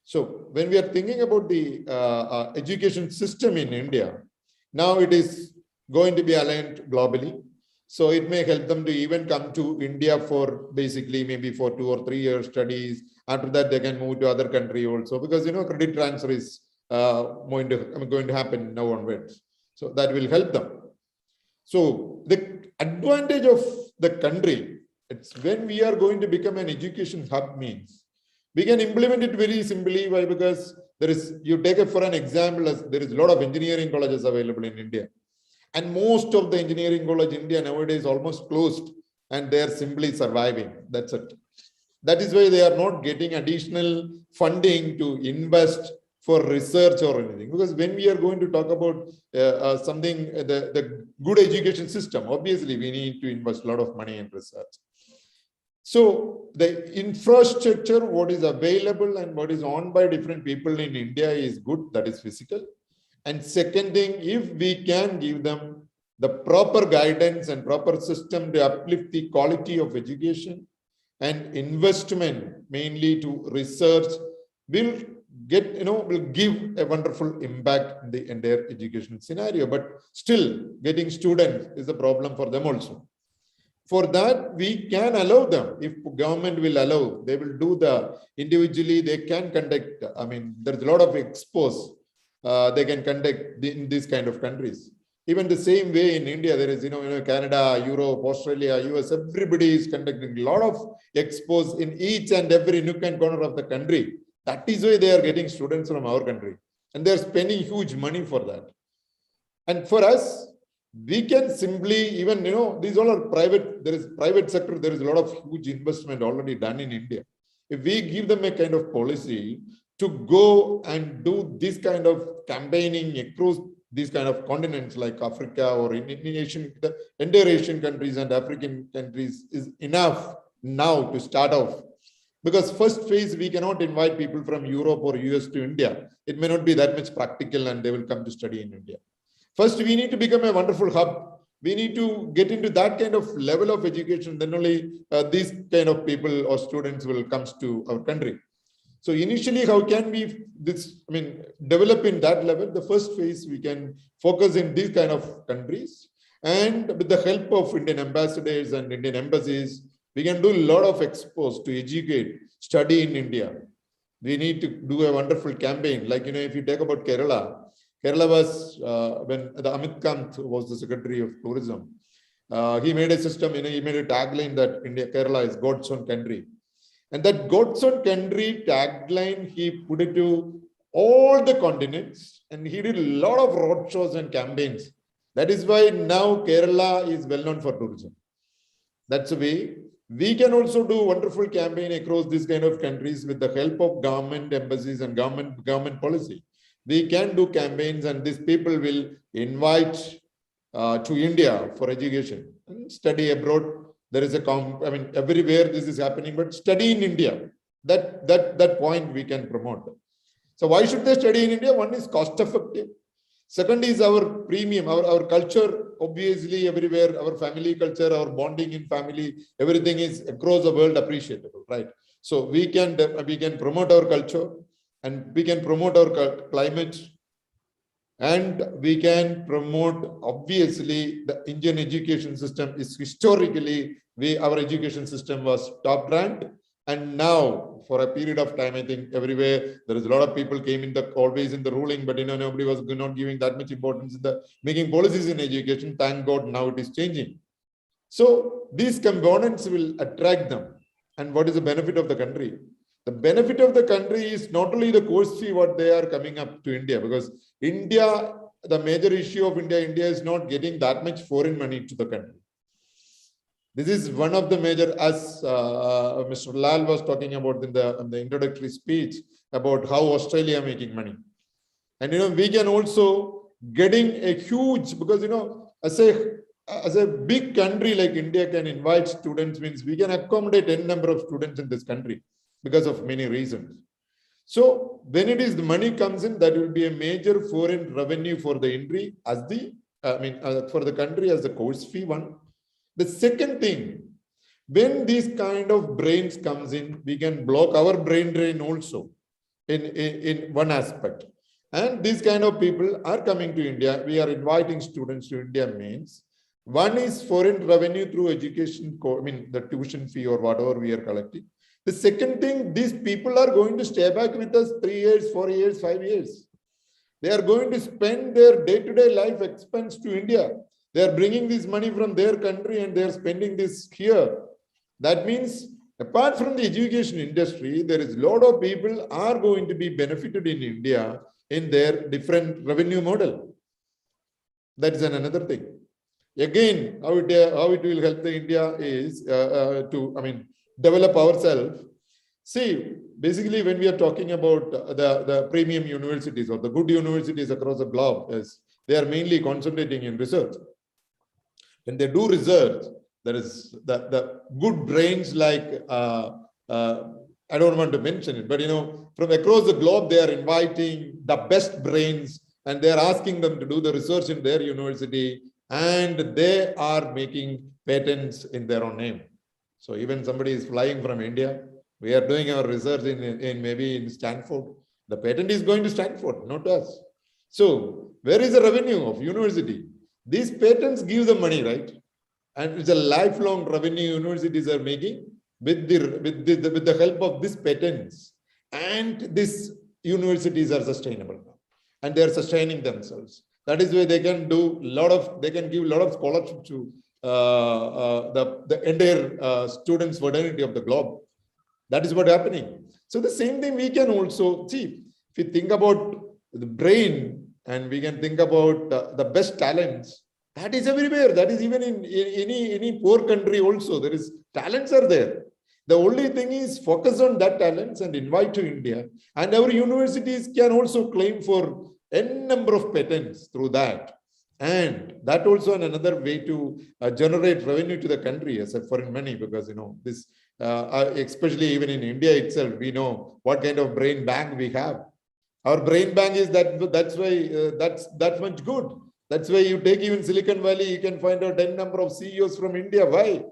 So when we are thinking about the education system in India, now it is going to be aligned globally. So it may help them to even come to India for basically maybe for 2 or 3 year studies. After that, they can move to other country also, because credit transfer is going to happen now onwards. So that will help them. So the advantage of the country, it's when we are going to become an education hub means we can implement it very simply. Why? Because there is, you take it for an example, there is a lot of engineering colleges available in India. And most of the engineering college in India nowadays almost closed, and they are simply surviving. That's it. That is why they are not getting additional funding to invest for research or anything. Because when we are going to talk about something, the good education system, obviously we need to invest a lot of money in research. So the infrastructure, what is available and what is owned by different people in India is good, that is physical. And second thing, if we can give them the proper guidance and proper system to uplift the quality of education and investment mainly to research, will get, will give a wonderful impact in the entire education scenario. But still, getting students is a problem for them also. For that, we can allow them, if government will allow, they will do the individually, they can conduct, there's a lot of expos they can conduct in these kind of countries. Even the same way in India, there is, Canada, Europe, Australia, US, everybody is conducting a lot of expos in each and every nook and corner of the country. That is why they are getting students from our country. And they're spending huge money for that. And for us, we can simply even, these all are private, there is private sector, there is a lot of huge investment already done in India. If we give them a kind of policy to go and do this kind of campaigning across these kind of continents like Africa or in Asian, the entire Asian countries and African countries is enough now to start off. Because first phase, we cannot invite people from Europe or US to India. It may not be that much practical and they will come to study in India. First, we need to become a wonderful hub. We need to get into that kind of level of education. Then only these kind of people or students will come to our country. So initially, how can we develop in that level? The first phase, we can focus in these kind of countries. And with the help of Indian ambassadors and Indian embassies, we can do a lot of expos to educate, study in India. We need to do a wonderful campaign. Like, if you talk about Kerala, Kerala was, when the Amit Kant was the Secretary of Tourism, he made a system, he made a tagline that Kerala is God's own country. And that God's own country tagline, he put it to all the continents, and he did a lot of road shows and campaigns. That is why now Kerala is well known for tourism. That's the way. We can also do wonderful campaign across these kind of countries with the help of government embassies and government policy. We can do campaigns, and these people will invite to India for education and study abroad. There is everywhere this is happening, but study in India. That point we can promote. So why should they study in India? One is cost effective. Second is our premium, our culture, obviously everywhere, our family culture, our bonding in family, everything is across the world appreciable, right? So we can promote our culture, and we can promote our climate, and we can promote, obviously, the Indian education system is historically, our education system was top ranked. And now, for a period of time, I think everywhere, there is a lot of people came always in the ruling, but nobody was not giving that much importance in the making policies in education. Thank God, now it is changing. So these components will attract them. And what is the benefit of the country? The benefit of the country is not only the course fee, what they are coming up to India, because India, the major issue of India is not getting that much foreign money to the country. This is one of the major, as Mr. Lal was talking about in the introductory speech, about how Australia making money. And, we can also getting a huge, because, as a big country like India can invite students, means we can accommodate n number of students in this country because of many reasons. So when it is the money comes in, that will be a major foreign revenue for the country as for the country as the course fee one. The second thing, when these kind of brains comes in, we can block our brain drain also in one aspect. And these kind of people are coming to India. We are inviting students to India means one is foreign revenue through education, the tuition fee or whatever we are collecting. The second thing, these people are going to stay back with us 3 years, 4 years, 5 years. They are going to spend their day-to-day life expense to India. They are bringing this money from their country and they are spending this here. That means, apart from the education industry, there is a lot of people are going to be benefited in India in their different revenue model. That is another thing. Again, how it will help the India is to develop ourselves. See, basically, when we are talking about the premium universities or the good universities across the globe, they are mainly concentrating in research. When they do research, there is the good brains like, I don't want to mention it, but from across the globe, they are inviting the best brains and they are asking them to do the research in their university, and they are making patents in their own name. So even somebody is flying from India, we are doing our research in maybe in Stanford. The patent is going to Stanford, not us. So where is the revenue of university? These patents give the money, right? And it's a lifelong revenue universities are making with the help of these patents. And these universities are sustainable now, and they are sustaining themselves. That is why they can do they can give a lot of scholarship to the entire students' fraternity of the globe. That is what happening. So the same thing we can also see. If you think about the brain and we can think about the best talents, that is everywhere. That is even in any poor country also. There is talents are there. The only thing is focus on that talents and invite to India. And our universities can also claim for n number of patents through that. And that also another way to generate revenue to the country as a foreign money, because this especially even in India itself, we know what kind of brain bank we have. Our brain bank is that's why that's much good. That's why you take even Silicon Valley, you can find out n number of CEOs from India. Why?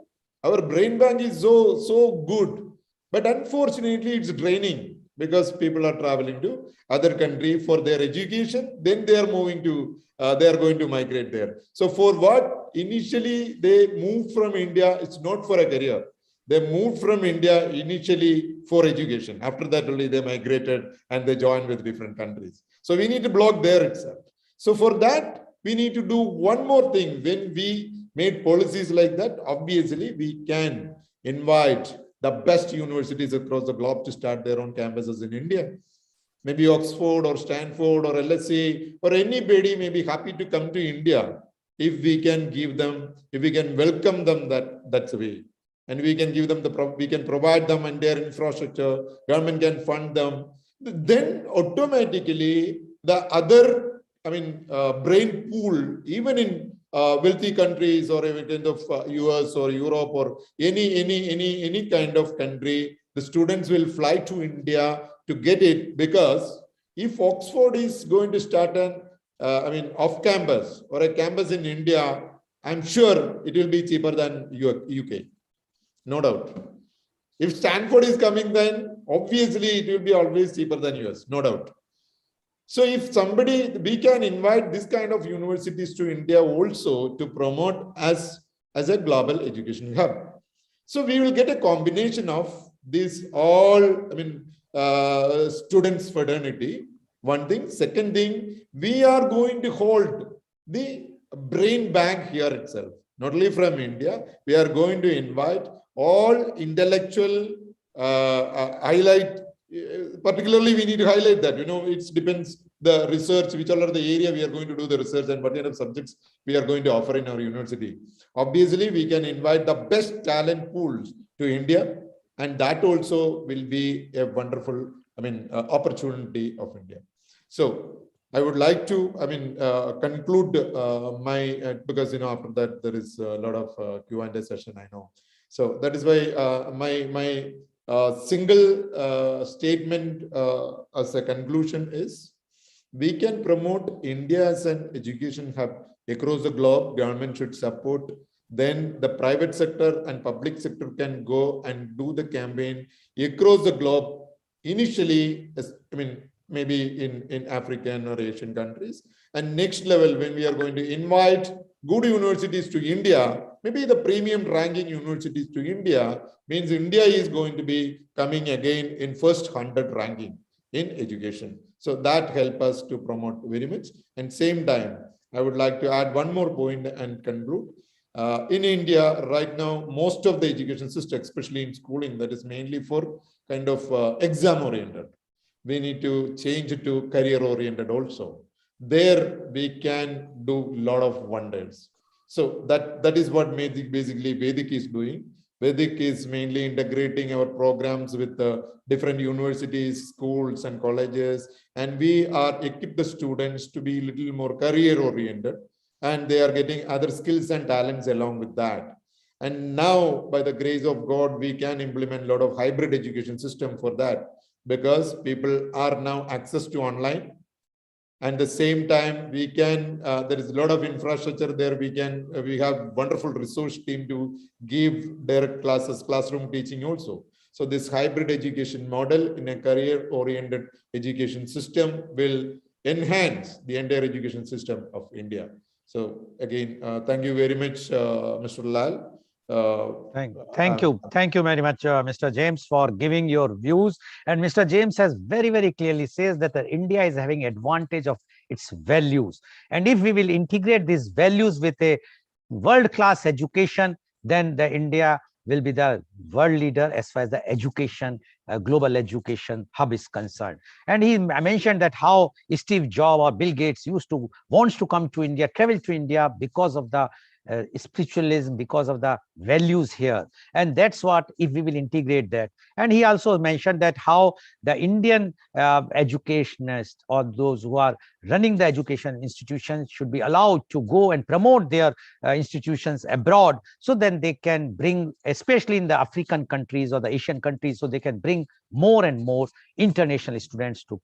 Our brain bank is so good, but unfortunately it's draining because people are traveling to other country for their education. Then they are moving to they are going to migrate there. So for what initially they moved from India, it's not for a career. They moved from India initially for education. After that only they migrated and they joined with different countries. So we need to block there itself. So for that, we need to do one more thing. When we made policies like that, obviously we can invite the best universities across the globe to start their own campuses in India. Maybe Oxford or Stanford or LSE or anybody may be happy to come to India if we can give them, if we can welcome them that's the way. And we can give them we can provide them and their infrastructure, government can fund them. Then automatically the other, brain pool, even in wealthy countries or even kind of US or Europe or any kind of country, the students will fly to India to get it, because if Oxford is going to start an off campus or a campus in India, I'm sure it will be cheaper than UK, no doubt. If Stanford is coming, then obviously it will be always cheaper than US, no doubt. So if we can invite this kind of universities to India also to promote as a global education hub. So we will get a combination of this all, students' fraternity, one thing. Second thing, we are going to hold the brain bank here itself, not only from India. We are going to invite all intellectual highlight. Particularly, we need to highlight that, it depends the research, which all are the area we are going to do the research, and what kind of subjects we are going to offer in our university. Obviously, we can invite the best talent pools to India, and that also will be a wonderful, opportunity of India. So I would like to, conclude because after that there is a lot of Q&A session, I know. So that is why my single statement as a conclusion is, we can promote India as an education hub across the globe. Government should support. Then the private sector and public sector can go and do the campaign across the globe. Initially, maybe in African or Asian countries. And next level, when we are going to invite good universities to India, maybe the premium ranking universities to India, means India is going to be coming again in first 100 ranking in education. So that help us to promote very much. And same time, I would like to add one more point and conclude. In India, right now, most of the education system, especially in schooling, that is mainly for kind of exam oriented. We need to change it to career oriented also. There we can do a lot of wonders. So that is what basically Vedic is doing. Vedic is mainly integrating our programs with different universities, schools, and colleges, and we are equip the students to be a little more career oriented, and they are getting other skills and talents along with that. And now, by the grace of God, we can implement a lot of hybrid education system for that, because people are now access to online. And the same time, we can, there is a lot of infrastructure there. We have wonderful resource team to give direct classes, classroom teaching also. So this hybrid education model in a career-oriented education system will enhance the entire education system of India. So again, thank you very much, Mr. Lal. Thank you. Thank you very much, Mr. James, for giving your views. And Mr. James has very, very clearly says that India is having advantage of its values. And if we will integrate these values with a world-class education, then the India will be the world leader as far as the education, global education hub is concerned. And he mentioned that how Steve Jobs or Bill Gates wants to come to India, travel to India because of the spiritualism, because of the values here. And that's what, if we will integrate that. And he also mentioned that how the Indian educationists or those who are running the education institutions should be allowed to go and promote their institutions abroad, so then they can bring, especially in the African countries or the Asian countries, so they can bring more and more international students to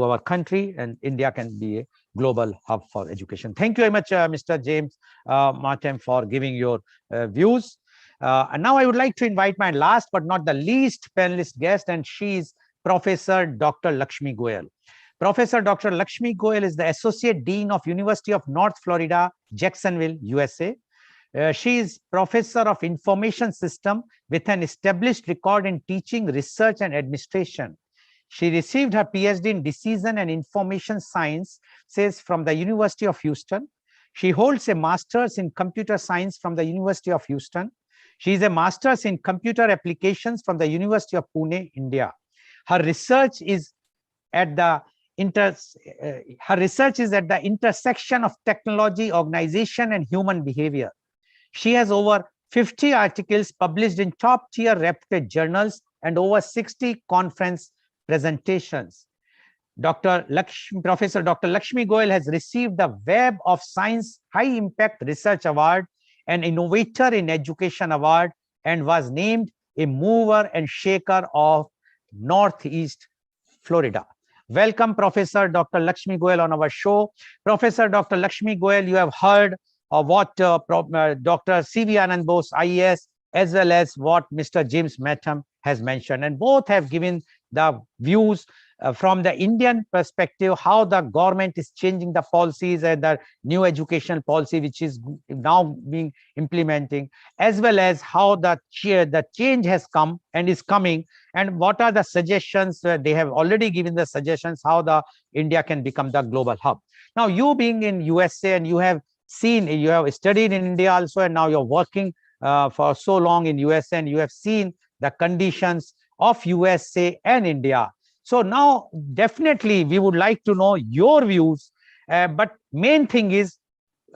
our country, and India can be a global hub for education. Thank you very much, Mr. James Martin, for giving your views. And now I would like to invite my last but not the least panelist guest, and she is Professor Dr. Lakshmi Goel. Professor Dr. Lakshmi Goel is the Associate Dean of University of North Florida, Jacksonville, USA. She is Professor of Information System with an established record in teaching, research, and administration. She received her PhD in Decision and Information Sciences from the University of Houston. She holds a master's in computer science from the University of Houston. She is a master's in computer applications from the University of Pune, India. Her research is at the intersection of technology, organization, and human behavior. She has over 50 articles published in top-tier reputed journals and over 60 conference presentations. Professor Dr. Lakshmi Goel has received the Web of Science High Impact Research Award, an Innovator in Education Award, and was named a mover and shaker of Northeast Florida. Welcome, Professor Dr. Lakshmi Goel, on our show. Professor Dr. Lakshmi Goel, you have heard of what Dr. C.V. Anand Bose, IAS, as well as what Mr. James Matham has mentioned, and both have given the views from the Indian perspective, how the government is changing the policies and the new educational policy which is now being implementing, as well as how the change has come and is coming, and what are the suggestions. They have already given the suggestions how the India can become the global hub. Now, you being in USA, and you have studied in India also, and now you're working for so long in USA, and you have seen the conditions of USA and India. So now, definitely, we would like to know your views. But main thing is,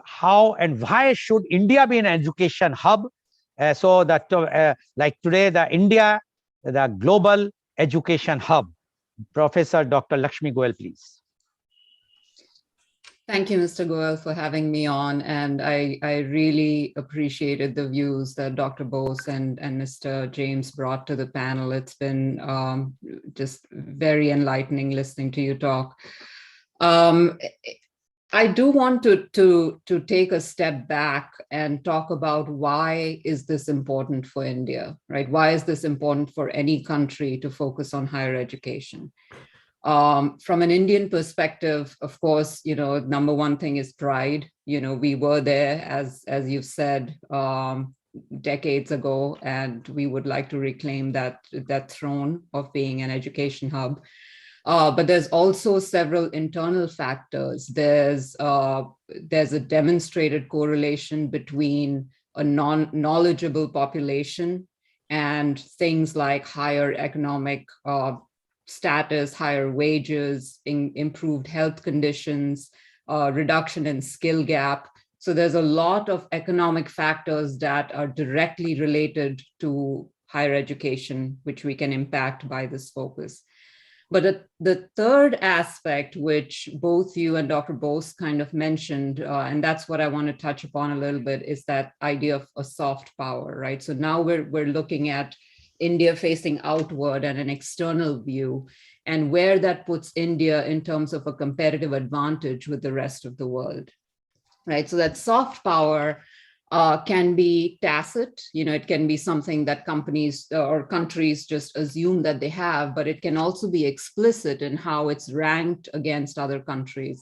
how and why should India be an education hub? So that like today, the global education hub. Professor Dr. Lakshmi Goel, please. Thank you, Mr. Goel, for having me on. And I really appreciated the views that Dr. Bose and Mr. James brought to the panel. It's been just very enlightening listening to you talk. I do want to take a step back and talk about why is this important for India, right? Why is this important for any country to focus on higher education? From an Indian perspective, of course, number one thing is pride. We were there, as you've said, decades ago, and we would like to reclaim that throne of being an education hub. But there's also several internal factors. There's a demonstrated correlation between a knowledgeable population and things like higher economic status, higher wages, improved health conditions, reduction in skill gap. So there's a lot of economic factors that are directly related to higher education, which we can impact by this focus. But the third aspect, which both you and Dr. Bose kind of mentioned, and that's what I want to touch upon a little bit, is that idea of a soft power, right? So now we're looking at India facing outward and an external view, and where that puts India in terms of a competitive advantage with the rest of the world, right? So that soft power can be tacit, it can be something that companies or countries just assume that they have, but it can also be explicit in how it's ranked against other countries.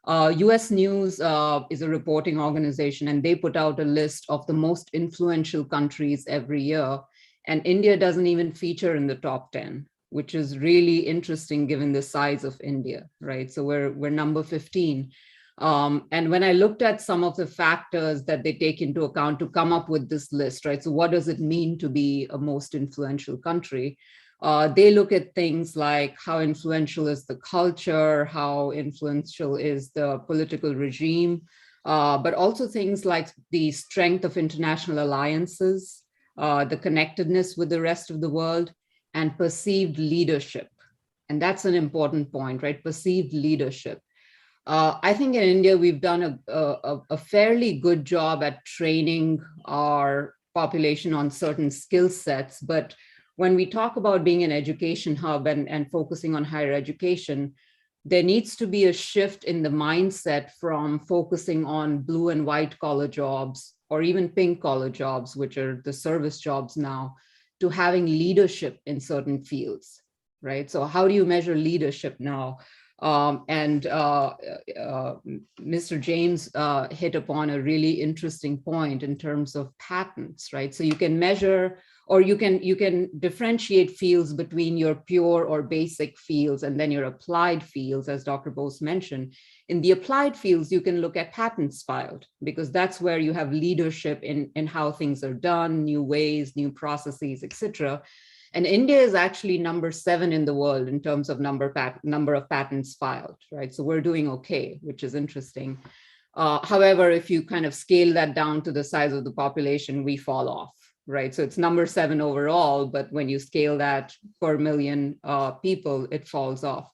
US News is a reporting organization, and they put out a list of the most influential countries every year. And India doesn't even feature in the top 10, which is really interesting given the size of India, right? So we're number 15. And when I looked at some of the factors that they take into account to come up with this list, right? So what does it mean to be a most influential country? They look at things like how influential is the culture, how influential is the political regime, but also things like the strength of international alliances, the connectedness with the rest of the world, and perceived leadership. And that's an important point, right? Perceived leadership. I think in India, we've done a fairly good job at training our population on certain skill sets. But when we talk about being an education hub and focusing on higher education, there needs to be a shift in the mindset from focusing on blue and white collar jobs, or even pink collar jobs, which are the service jobs now, to having leadership in certain fields, right? So how do you measure leadership now? Mr. James hit upon a really interesting point in terms of patents, right? So you can measure, or you can differentiate fields between your pure or basic fields and then your applied fields, as Dr. Bose mentioned. In the applied fields, you can look at patents filed, because that's where you have leadership in how things are done, new ways, new processes, etc. And India is actually number 7 in the world in terms of number of patents filed, right? So we're doing okay, which is interesting. However, if you kind of scale that down to the size of the population, we fall off, right? So it's number 7 overall, but when you scale that per million people, it falls off.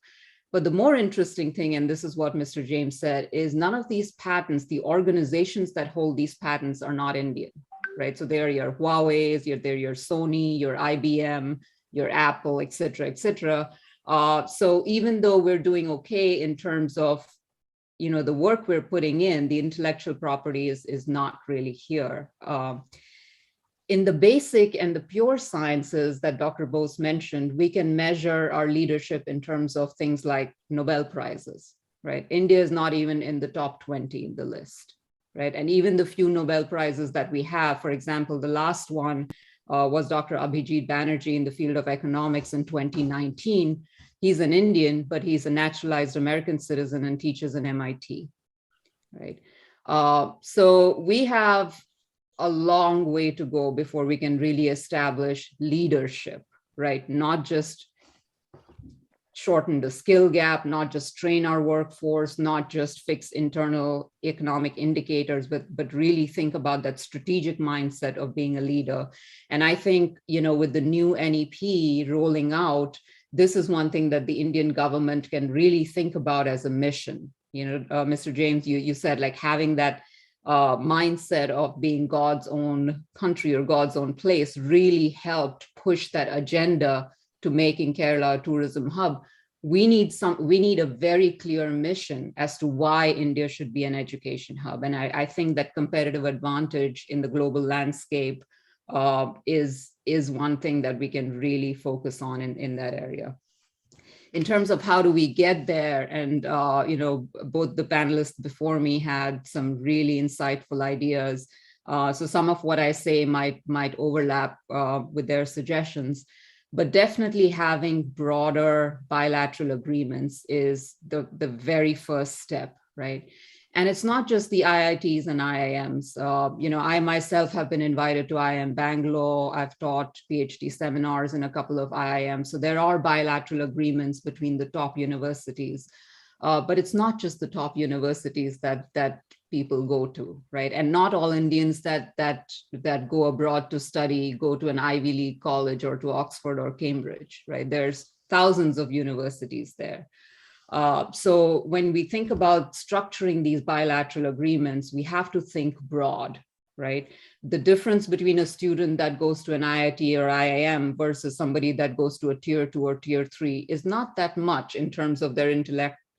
But the more interesting thing, and this is what Mr. James said, is none of these patents, the organizations that hold these patents, are not Indian, right? So they're your Huawei's, they're your Sony, your IBM, your Apple, et cetera, et cetera. So even though we're doing okay in terms of, the work we're putting in, the intellectual property is not really here. In the basic and the pure sciences that Dr. Bose mentioned, we can measure our leadership in terms of things like Nobel Prizes, right? India is not even in the top 20 in the list, right? And even the few Nobel Prizes that we have, for example, the last one was Dr. Abhijit Banerjee in the field of economics in 2019. He's an Indian, but he's a naturalized American citizen and teaches in MIT, right? So we have a long way to go before we can really establish leadership, right? Not just shorten the skill gap, not just train our workforce, not just fix internal economic indicators, but really think about that strategic mindset of being a leader. And I think, with the new NEP rolling out, this is one thing that the Indian government can really think about as a mission. Mr. James, you said like having that mindset of being God's own country or God's own place really helped push that agenda to making Kerala a tourism hub. We need a very clear mission as to why India should be an education hub. And I think that competitive advantage in the global landscape is one thing that we can really focus on in that area. In terms of how do we get there, and both the panelists before me had some really insightful ideas. So some of what I say might overlap with their suggestions, but definitely having broader bilateral agreements is the very first step, right? And it's not just the IITs and IIMs. I myself have been invited to IIM Bangalore. I've taught PhD seminars in a couple of IIMs. So there are bilateral agreements between the top universities. But it's not just the top universities that people go to, right? And not all Indians that go abroad to study go to an Ivy League college or to Oxford or Cambridge, right? There's thousands of universities there. So when we think about structuring these bilateral agreements, we have to think broad, right? The difference between a student that goes to an IIT or IIM versus somebody that goes to a tier 2 or tier 3 is not that much in terms of their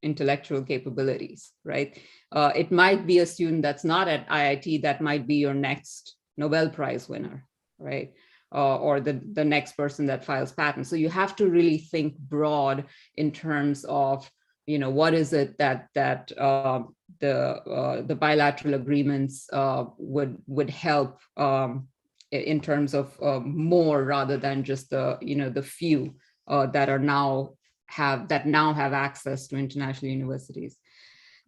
intellectual capabilities, right? It might be a student that's not at IIT that might be your next Nobel Prize winner, right? Or the next person that files patents. So you have to really think broad in terms of, what is it that the bilateral agreements would help in terms of more rather than just the few that now have access to international universities.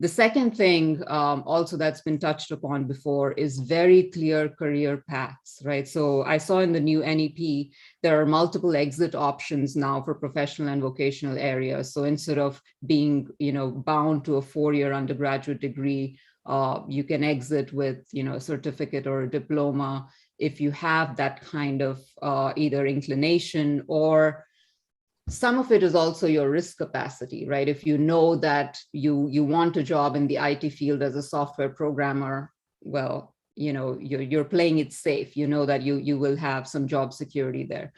The second thing also that's been touched upon before is very clear career paths, right? So I saw in the new NEP, there are multiple exit options now for professional and vocational areas. So instead of being, bound to a 4-year undergraduate degree, you can exit with, a certificate or a diploma if you have that kind of either inclination, or some of it is also your risk capacity, right? If you know that you want a job in the IT field as a software programmer, well, you're playing it safe. You know that you will have some job security there.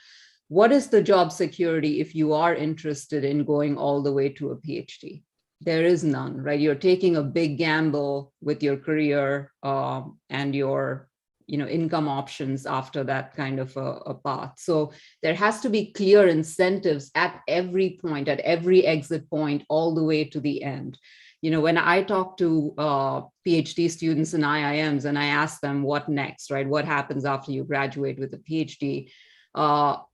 What is the job security if you are interested in going all the way to a PhD? There is none, right? You're taking a big gamble with your career and your income options after that kind of a path. So there has to be clear incentives at every point, at every exit point, all the way to the end. When I talk to PhD students in IIMs and I ask them what next, right? What happens after you graduate with a PhD?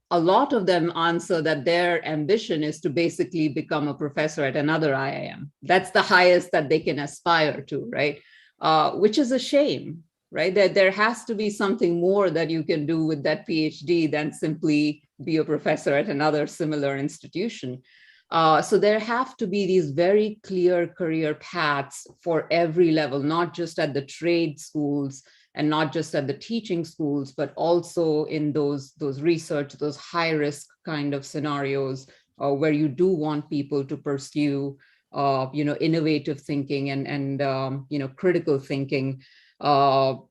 A lot of them answer that their ambition is to basically become a professor at another IIM. That's the highest that they can aspire to, right? Which is a shame, right? That there has to be something more that you can do with that PhD than simply be a professor at another similar institution. So there have to be these very clear career paths for every level, not just at the trade schools and not just at the teaching schools, but also in those research, those high risk kind of scenarios where you do want people to pursue, innovative thinking and critical thinking. The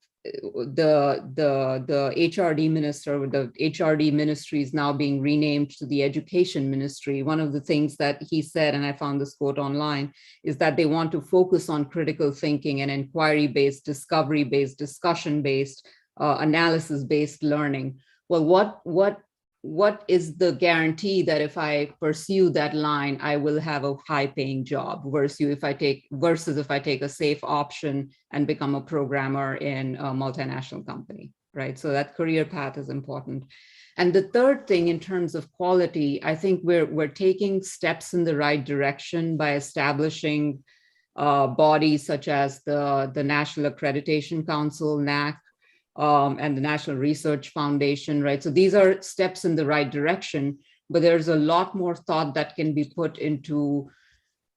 HRD minister, the HRD ministry is now being renamed to the education ministry. One of the things that he said, and I found this quote online, is that they want to focus on critical thinking and inquiry-based, discovery-based, discussion-based, analysis-based learning. Well, what is the guarantee that if I pursue that line, I will have a high-paying job versus if I take a safe option and become a programmer in a multinational company, right? So that career path is important. And the third thing in terms of quality, I think we're taking steps in the right direction by establishing bodies such as the National Accreditation Council, NAC, and the National Research Foundation, right? So these are steps in the right direction, but there's a lot more thought that can be put into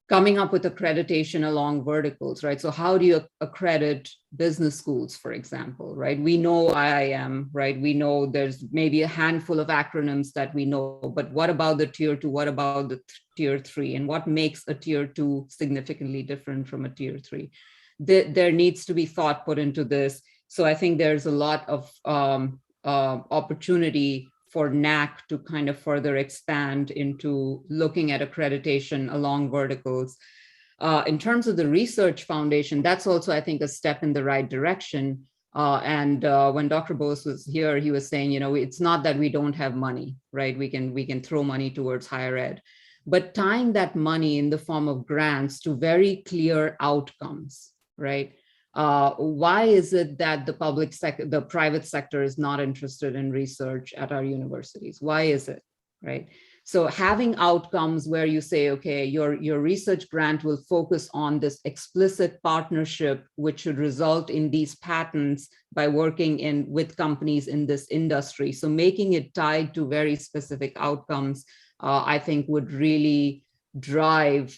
coming up with accreditation along verticals, right? So how do you accredit business schools, for example, right? We know IIM, right? We know there's maybe a handful of acronyms that we know, but what about the tier 2? What about the tier 3? And what makes a tier 2 significantly different from a tier 3? There needs to be thought put into this. So I think there's a lot of opportunity for NAC to kind of further expand into looking at accreditation along verticals. In terms of the research foundation, that's also, I think, a step in the right direction. And when Dr. Bose was here, he was saying, you know, it's not that we don't have money, right? We can throw money towards higher ed, but tying that money in the form of grants to very clear outcomes, right? Why is it that the private sector is not interested in research at our universities? Why is it, right? So having outcomes where you say, okay, your research grant will focus on this explicit partnership, which should result in these patents by working with companies in this industry. So making it tied to very specific outcomes, I think would really drive,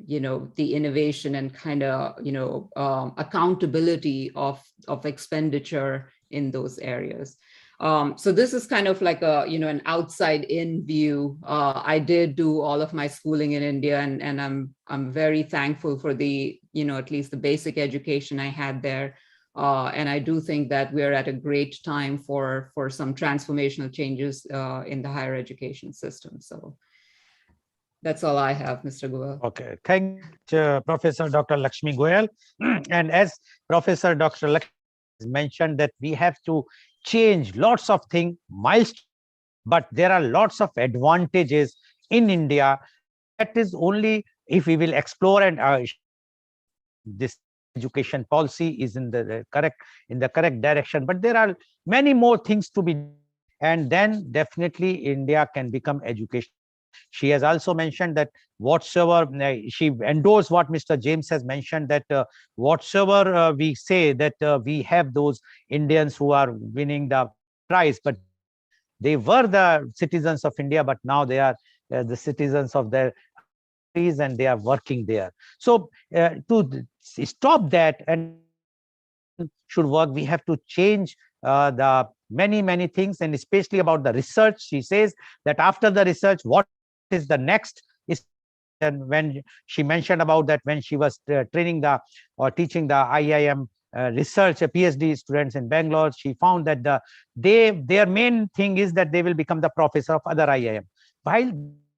you know, the innovation and kind of, you know, accountability of expenditure in those areas. So this is kind of like a, you know, an outside in view. I did do all of my schooling in India, and I'm very thankful for the, you know, at least the basic education I had there. And I do think that we're at a great time for some transformational changes in the higher education system. So that's all I have, Mr. Goel. Okay, thank you, Professor Dr. Lakshmi Goel. And as Professor Dr. Lakshmi mentioned, that we have to change lots of things, milestones, but there are lots of advantages in India. That is only if we will explore, and this education policy is in the correct direction. But there are many more things to be done, and then definitely India can become education. She has also mentioned that whatsoever, she endorsed what Mr. James has mentioned, that whatsoever we say that we have those Indians who are winning the prize, but they were the citizens of India, but now they are the citizens of their countries and they are working there. So to stop that and should work, we have to change the many things, and especially about the research. She says that after the research, what is the next is, and when she mentioned about that, when she was training teaching the IIM research PhD students in Bangalore, she found that their main thing is that they will become the professor of other IIM, while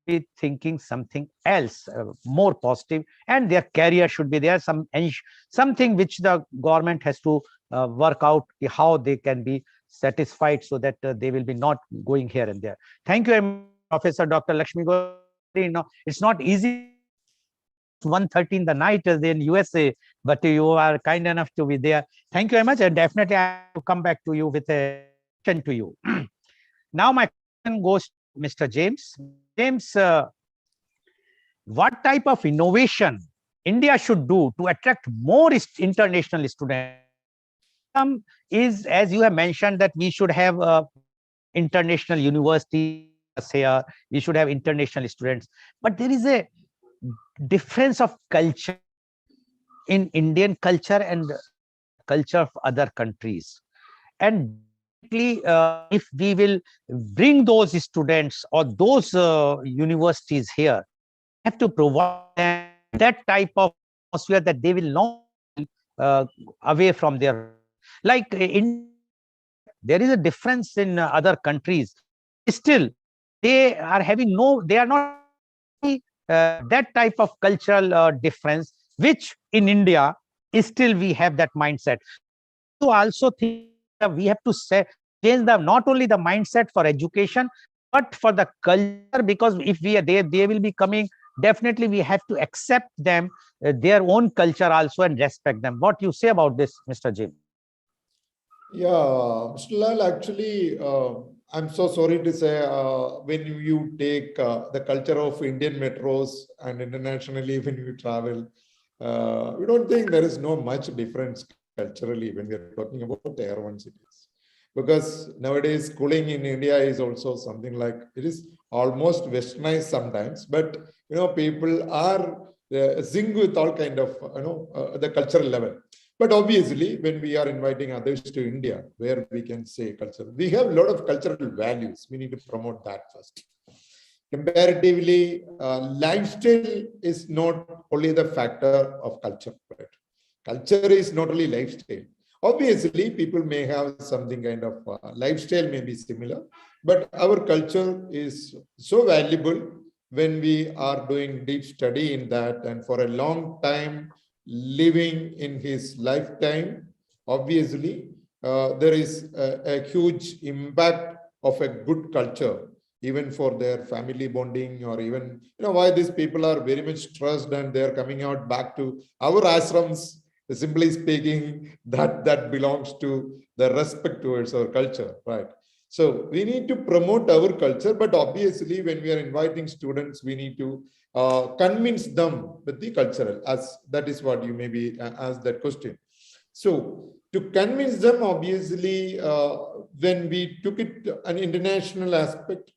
be thinking something else, more positive, and their career should be there, something which the government has to work out how they can be satisfied, so that they will be not going here and there. Thank you, Professor Dr. Lakshmi Goel. It's not easy 1:30 in the night in USA, but you are kind enough to be there. Thank you very much, and definitely I will come back to you with a question to you. Now my question goes to Mr. James. James, what type of innovation India should do to attract more international students? Is, as you have mentioned, that we should have international universities here, we should have international students, but there is a difference of culture in Indian culture and culture of other countries. And if we will bring those students or those universities here, have to provide them that type of atmosphere that they will not away from their, like there is a difference in other countries. Still, they are having they are not that type of cultural difference, which in India is still we have that mindset. So also think that we have to change not only the mindset for education, but for the culture, because if they will be coming, definitely we have to accept them, their own culture also, and respect them. What you say about this, Mr. Jim? Yeah, Mr. Lal, actually, I'm so sorry to say, when you take the culture of Indian metros and internationally, when you travel, we don't think there is no much difference culturally when we are talking about Tier 1 cities. Because nowadays schooling in India is also something like, it is almost westernized sometimes, but people are zing with all kind of the cultural level. But obviously, when we are inviting others to India, where we can say culture, we have a lot of cultural values. We need to promote that first. Comparatively, lifestyle is not only the factor of culture, right? Culture is not only lifestyle. Obviously, people may have something kind of lifestyle may be similar, but our culture is so valuable when we are doing deep study in that, and for a long time living in his lifetime, obviously, there is a huge impact of a good culture, even for their family bonding, or even, why these people are very much stressed and they're coming out back to our ashrams. Simply speaking, that belongs to the respect towards our culture, right? So we need to promote our culture, but obviously when we are inviting students, we need to convince them with the cultural, as that is what you maybe asked that question. So to convince them, obviously, when we took it an international aspect,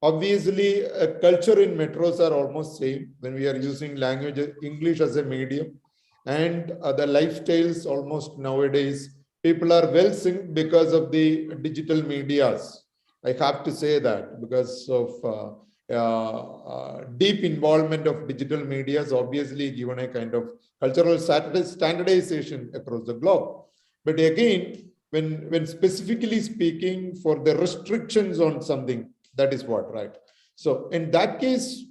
obviously culture in metros are almost same when we are using language English as a medium, and the lifestyles almost nowadays people are well synced because of the digital medias. I have to say that because of deep involvement of digital medias, obviously given a kind of cultural standardization across the globe. But again, when specifically speaking for the restrictions on something, that is what, right? So in that case,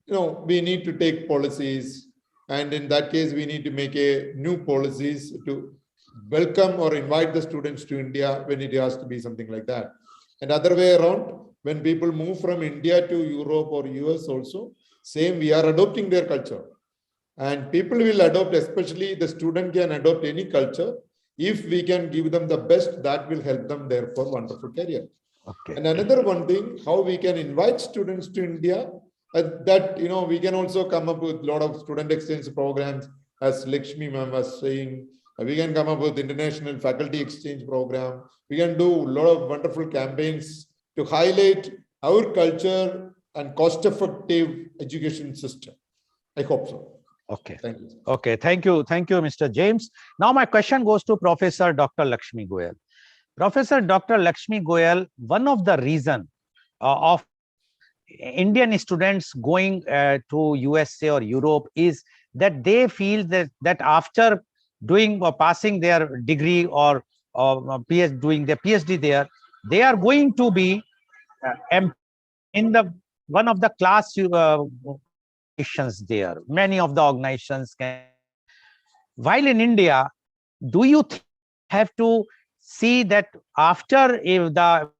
we need to take policies, and in that case, we need to make a new policies to welcome or invite the students to India when it has to be something like that. And other way around, when people move from India to Europe or US also, same, we are adopting their culture. And people will adopt, especially the student can adopt any culture. If we can give them the best, that will help them there for wonderful career. Okay. And another one thing, how we can invite students to India, that we can also come up with a lot of student exchange programs, as Lakshmi ma'am was saying. We can come up with international faculty exchange program. We can do a lot of wonderful campaigns to highlight our culture and cost-effective education system. I hope so. Okay. Thank you. Okay. Thank you, Mr. James. Now my question goes to Professor Dr. Lakshmi Goel. Professor Dr. Lakshmi Goel, one of the reason of Indian students going to USA or Europe is that they feel that after doing or passing their degree or doing their PhD there, they are going to be in the one of the class organizations there. Many of the organizations can. While in India, do you have to see that after the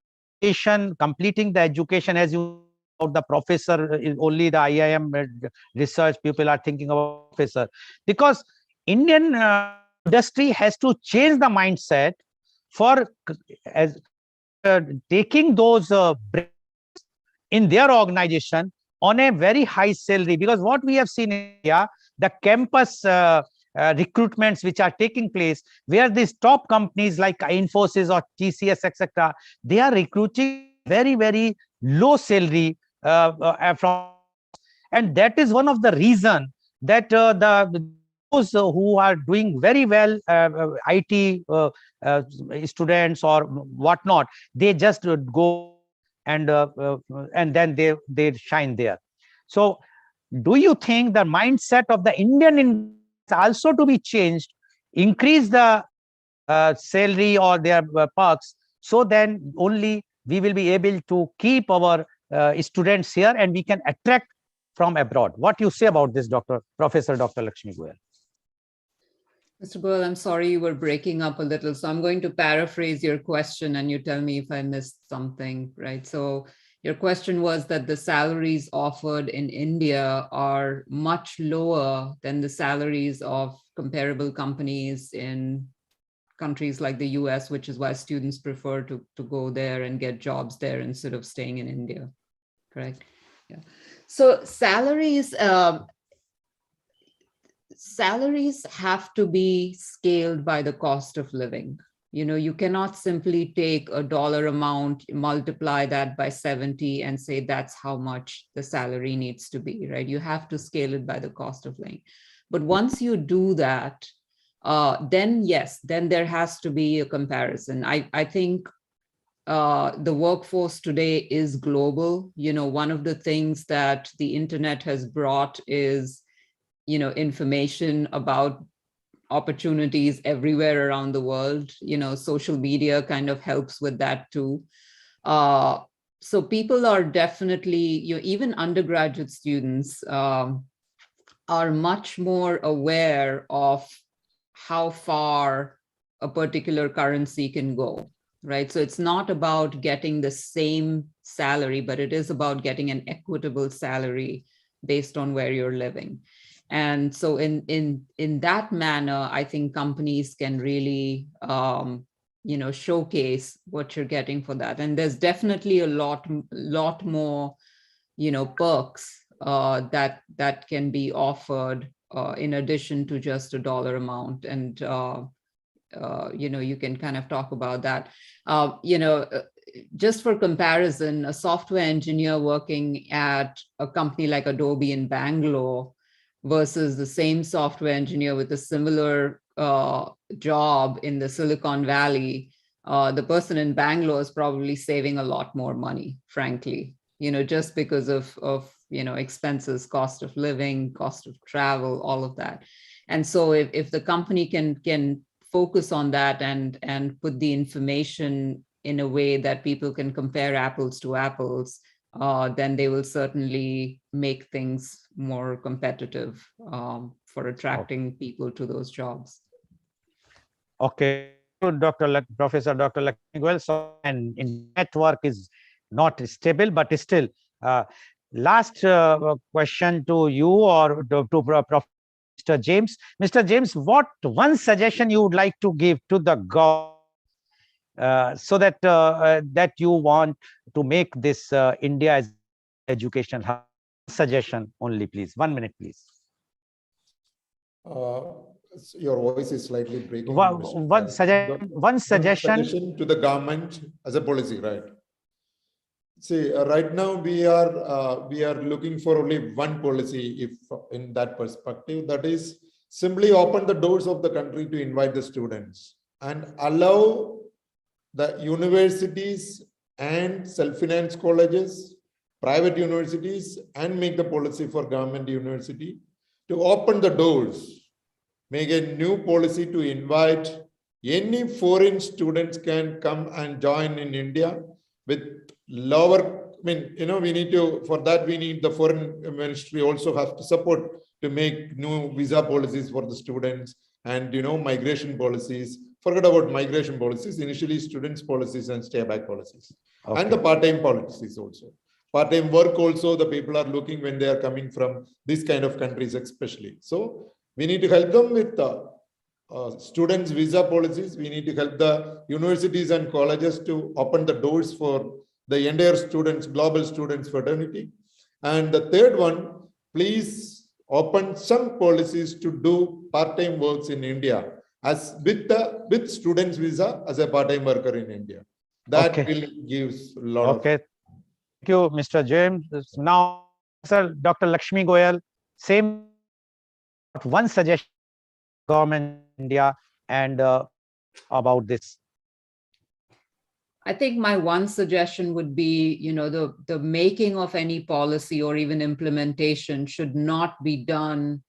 education, completing the education, as you about the professor is only the IIM research people are thinking about professor, because Indian industry has to change the mindset for as taking those in their organization on a very high salary, because what we have seen in India, the campus recruitments which are taking place, where these top companies like Infosys or TCS, etc., they are recruiting very, very low salary from, and that is one of the reason that those who are doing very well, IT students or whatnot, they just go and then they shine there. So do you think the mindset of the Indian also to be changed, increase the salary or their perks, so then only we will be able to keep our students here and we can attract from abroad? What do you say about this, Professor Dr. Lakshmi Goel? Mr. Goel, I'm sorry you were breaking up a little, so I'm going to paraphrase your question and you tell me if I missed something, right? So your question was that the salaries offered in India are much lower than the salaries of comparable companies in countries like the US, which is why students prefer to go there and get jobs there instead of staying in India, correct? Yeah. So salaries have to be scaled by the cost of living, You cannot simply take a dollar amount, multiply that by 70 and say that's how much the salary needs to be, right? You have to scale it by the cost of living. But once you do that, then yes, then there has to be a comparison. I think the workforce today is global. One of the things that the internet has brought is, information about opportunities everywhere around the world. Social media kind of helps with that too. So people are definitely, even undergraduate students are much more aware of how far a particular currency can go, right? So it's not about getting the same salary, but it is about getting an equitable salary based on where you're living. And so in that manner, I think companies can really showcase what you're getting for that. And there's definitely a lot more perks that can be offered in addition to just a dollar amount. And you can kind of talk about that. Just for comparison, a software engineer working at a company like Adobe in Bangalore versus the same software engineer with a similar job in the Silicon Valley, the person in Bangalore is probably saving a lot more money, frankly, just because of expenses, cost of living, cost of travel, all of that. And so if the company can focus on that and put the information in a way that people can compare apples to apples, then they will certainly make things more competitive for attracting people to those jobs. Okay, Professor Dr. Lakshmi Goel. So, and in network is not stable, but still, last question to you or to Mr. James. Mr. James, what one suggestion you would like to give to the government so that that you want to make this India as education hub? Suggestion only, please. 1 minute, please. Your voice is slightly breaking. One suggestion to the government as a policy, right? See, right now we are looking for only one policy, if in that perspective, that is simply open the doors of the country to invite the students and allow the universities and self-finance colleges, private universities, and make the policy for government university to open the doors, make a new policy to invite any foreign students can come and join in India with lower, we need to, for that we need the foreign ministry also has to support to make new visa policies for the students and, migration policies. Forget about migration policies, initially students policies and stay back policies. Okay. And the part-time policies also. Part-time work also, the people are looking when they are coming from these kind of countries especially. So we need to help them with students visa policies. We need to help the universities and colleges to open the doors for the entire students, global students fraternity. And the third one, please open some policies to do part-time works in India as with students visa as a part-time worker in India. That will give a lot of. Thank you, Mr. James. Now, Sir Dr. Lakshmi Goel, same one suggestion government India and about this. I think my one suggestion would be, the making of any policy or even implementation should not be done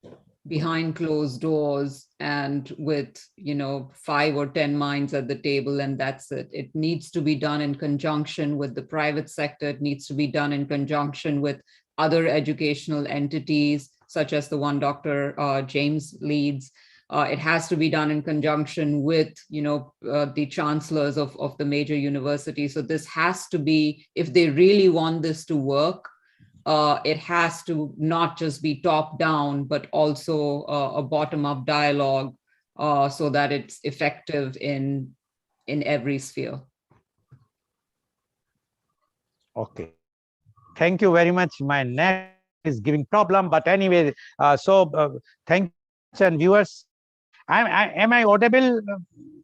behind closed doors and with, 5 or 10 minds at the table, and that's it. It needs to be done in conjunction with the private sector. It needs to be done in conjunction with other educational entities, such as the one Dr. James leads. It has to be done in conjunction with, the chancellors of the major universities. So this has to be, if they really want this to work, it has to not just be top down, but also a bottom up dialogue so that it's effective in every sphere. Okay. Thank you very much. My neck is giving problem, but anyway, thank you and viewers. Am I audible?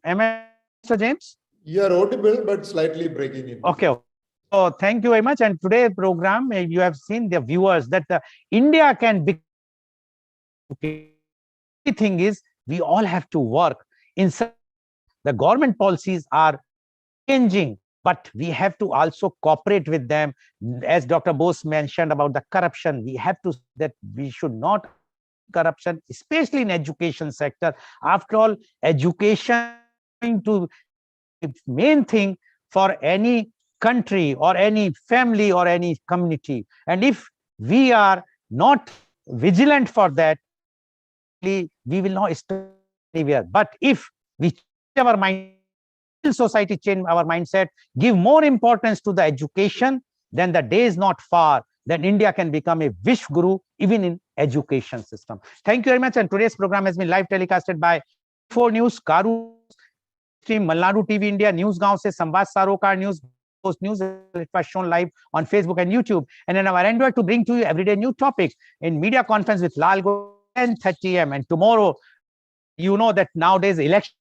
Am I Mr. James? You are audible, but slightly breaking in. Okay. So thank you very much. And today's program, you have seen the viewers that India can be. The thing is, we all have to work in the government policies are changing, but we have to also cooperate with them. As Dr. Bose mentioned about the corruption, we have to that we should not corruption, especially in education sector. After all, education is to the main thing for any country or any family or any community. And if we are not vigilant for that, we will not stay anywhere. But if we change our mind, society change our mindset, give more importance to the education, then the day is not far. Then India can become a Vishguru even in education system. Thank you very much. And today's program has been live telecasted by 4 News, Karu Stream, Malnadu TV India, News Gaon se Samvad Sarokar News, Post News. It was shown live on Facebook and YouTube. And in our endeavor to bring to you everyday new topics in media conference with Lal Goel 10:30 a.m. And tomorrow, you know that nowadays election.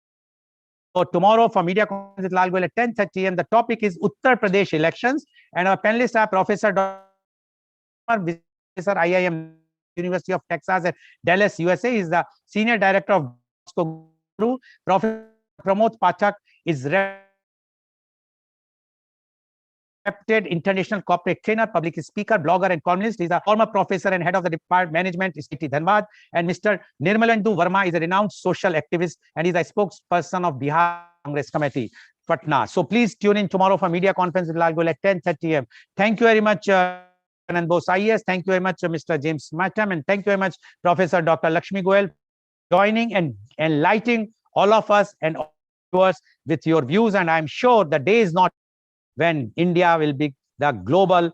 So tomorrow for media conference with Lal Goel at 10:30 a.m. The topic is Uttar Pradesh elections. And our panelists are Professor Professor IIM University of Texas at Dallas, USA, is the Senior Director of Guru. Professor Pramod Pathak is international corporate trainer, public speaker, blogger, and columnist. He's a former professor and head of the department management, State Dhanbad. And Mr. Nirmalendu Verma is a renowned social activist and is a spokesperson of Bihar Congress Committee, Patna. So please tune in tomorrow for media conference with Lal Goel at 10:30 a.m. Thank you very much, Anand Bose IAS. Thank you very much, Mr. James Matam. And thank you very much, Professor Dr. Lakshmi Goel, joining and enlightening all of us and all viewers with your views. And I'm sure the day is not when India will be the global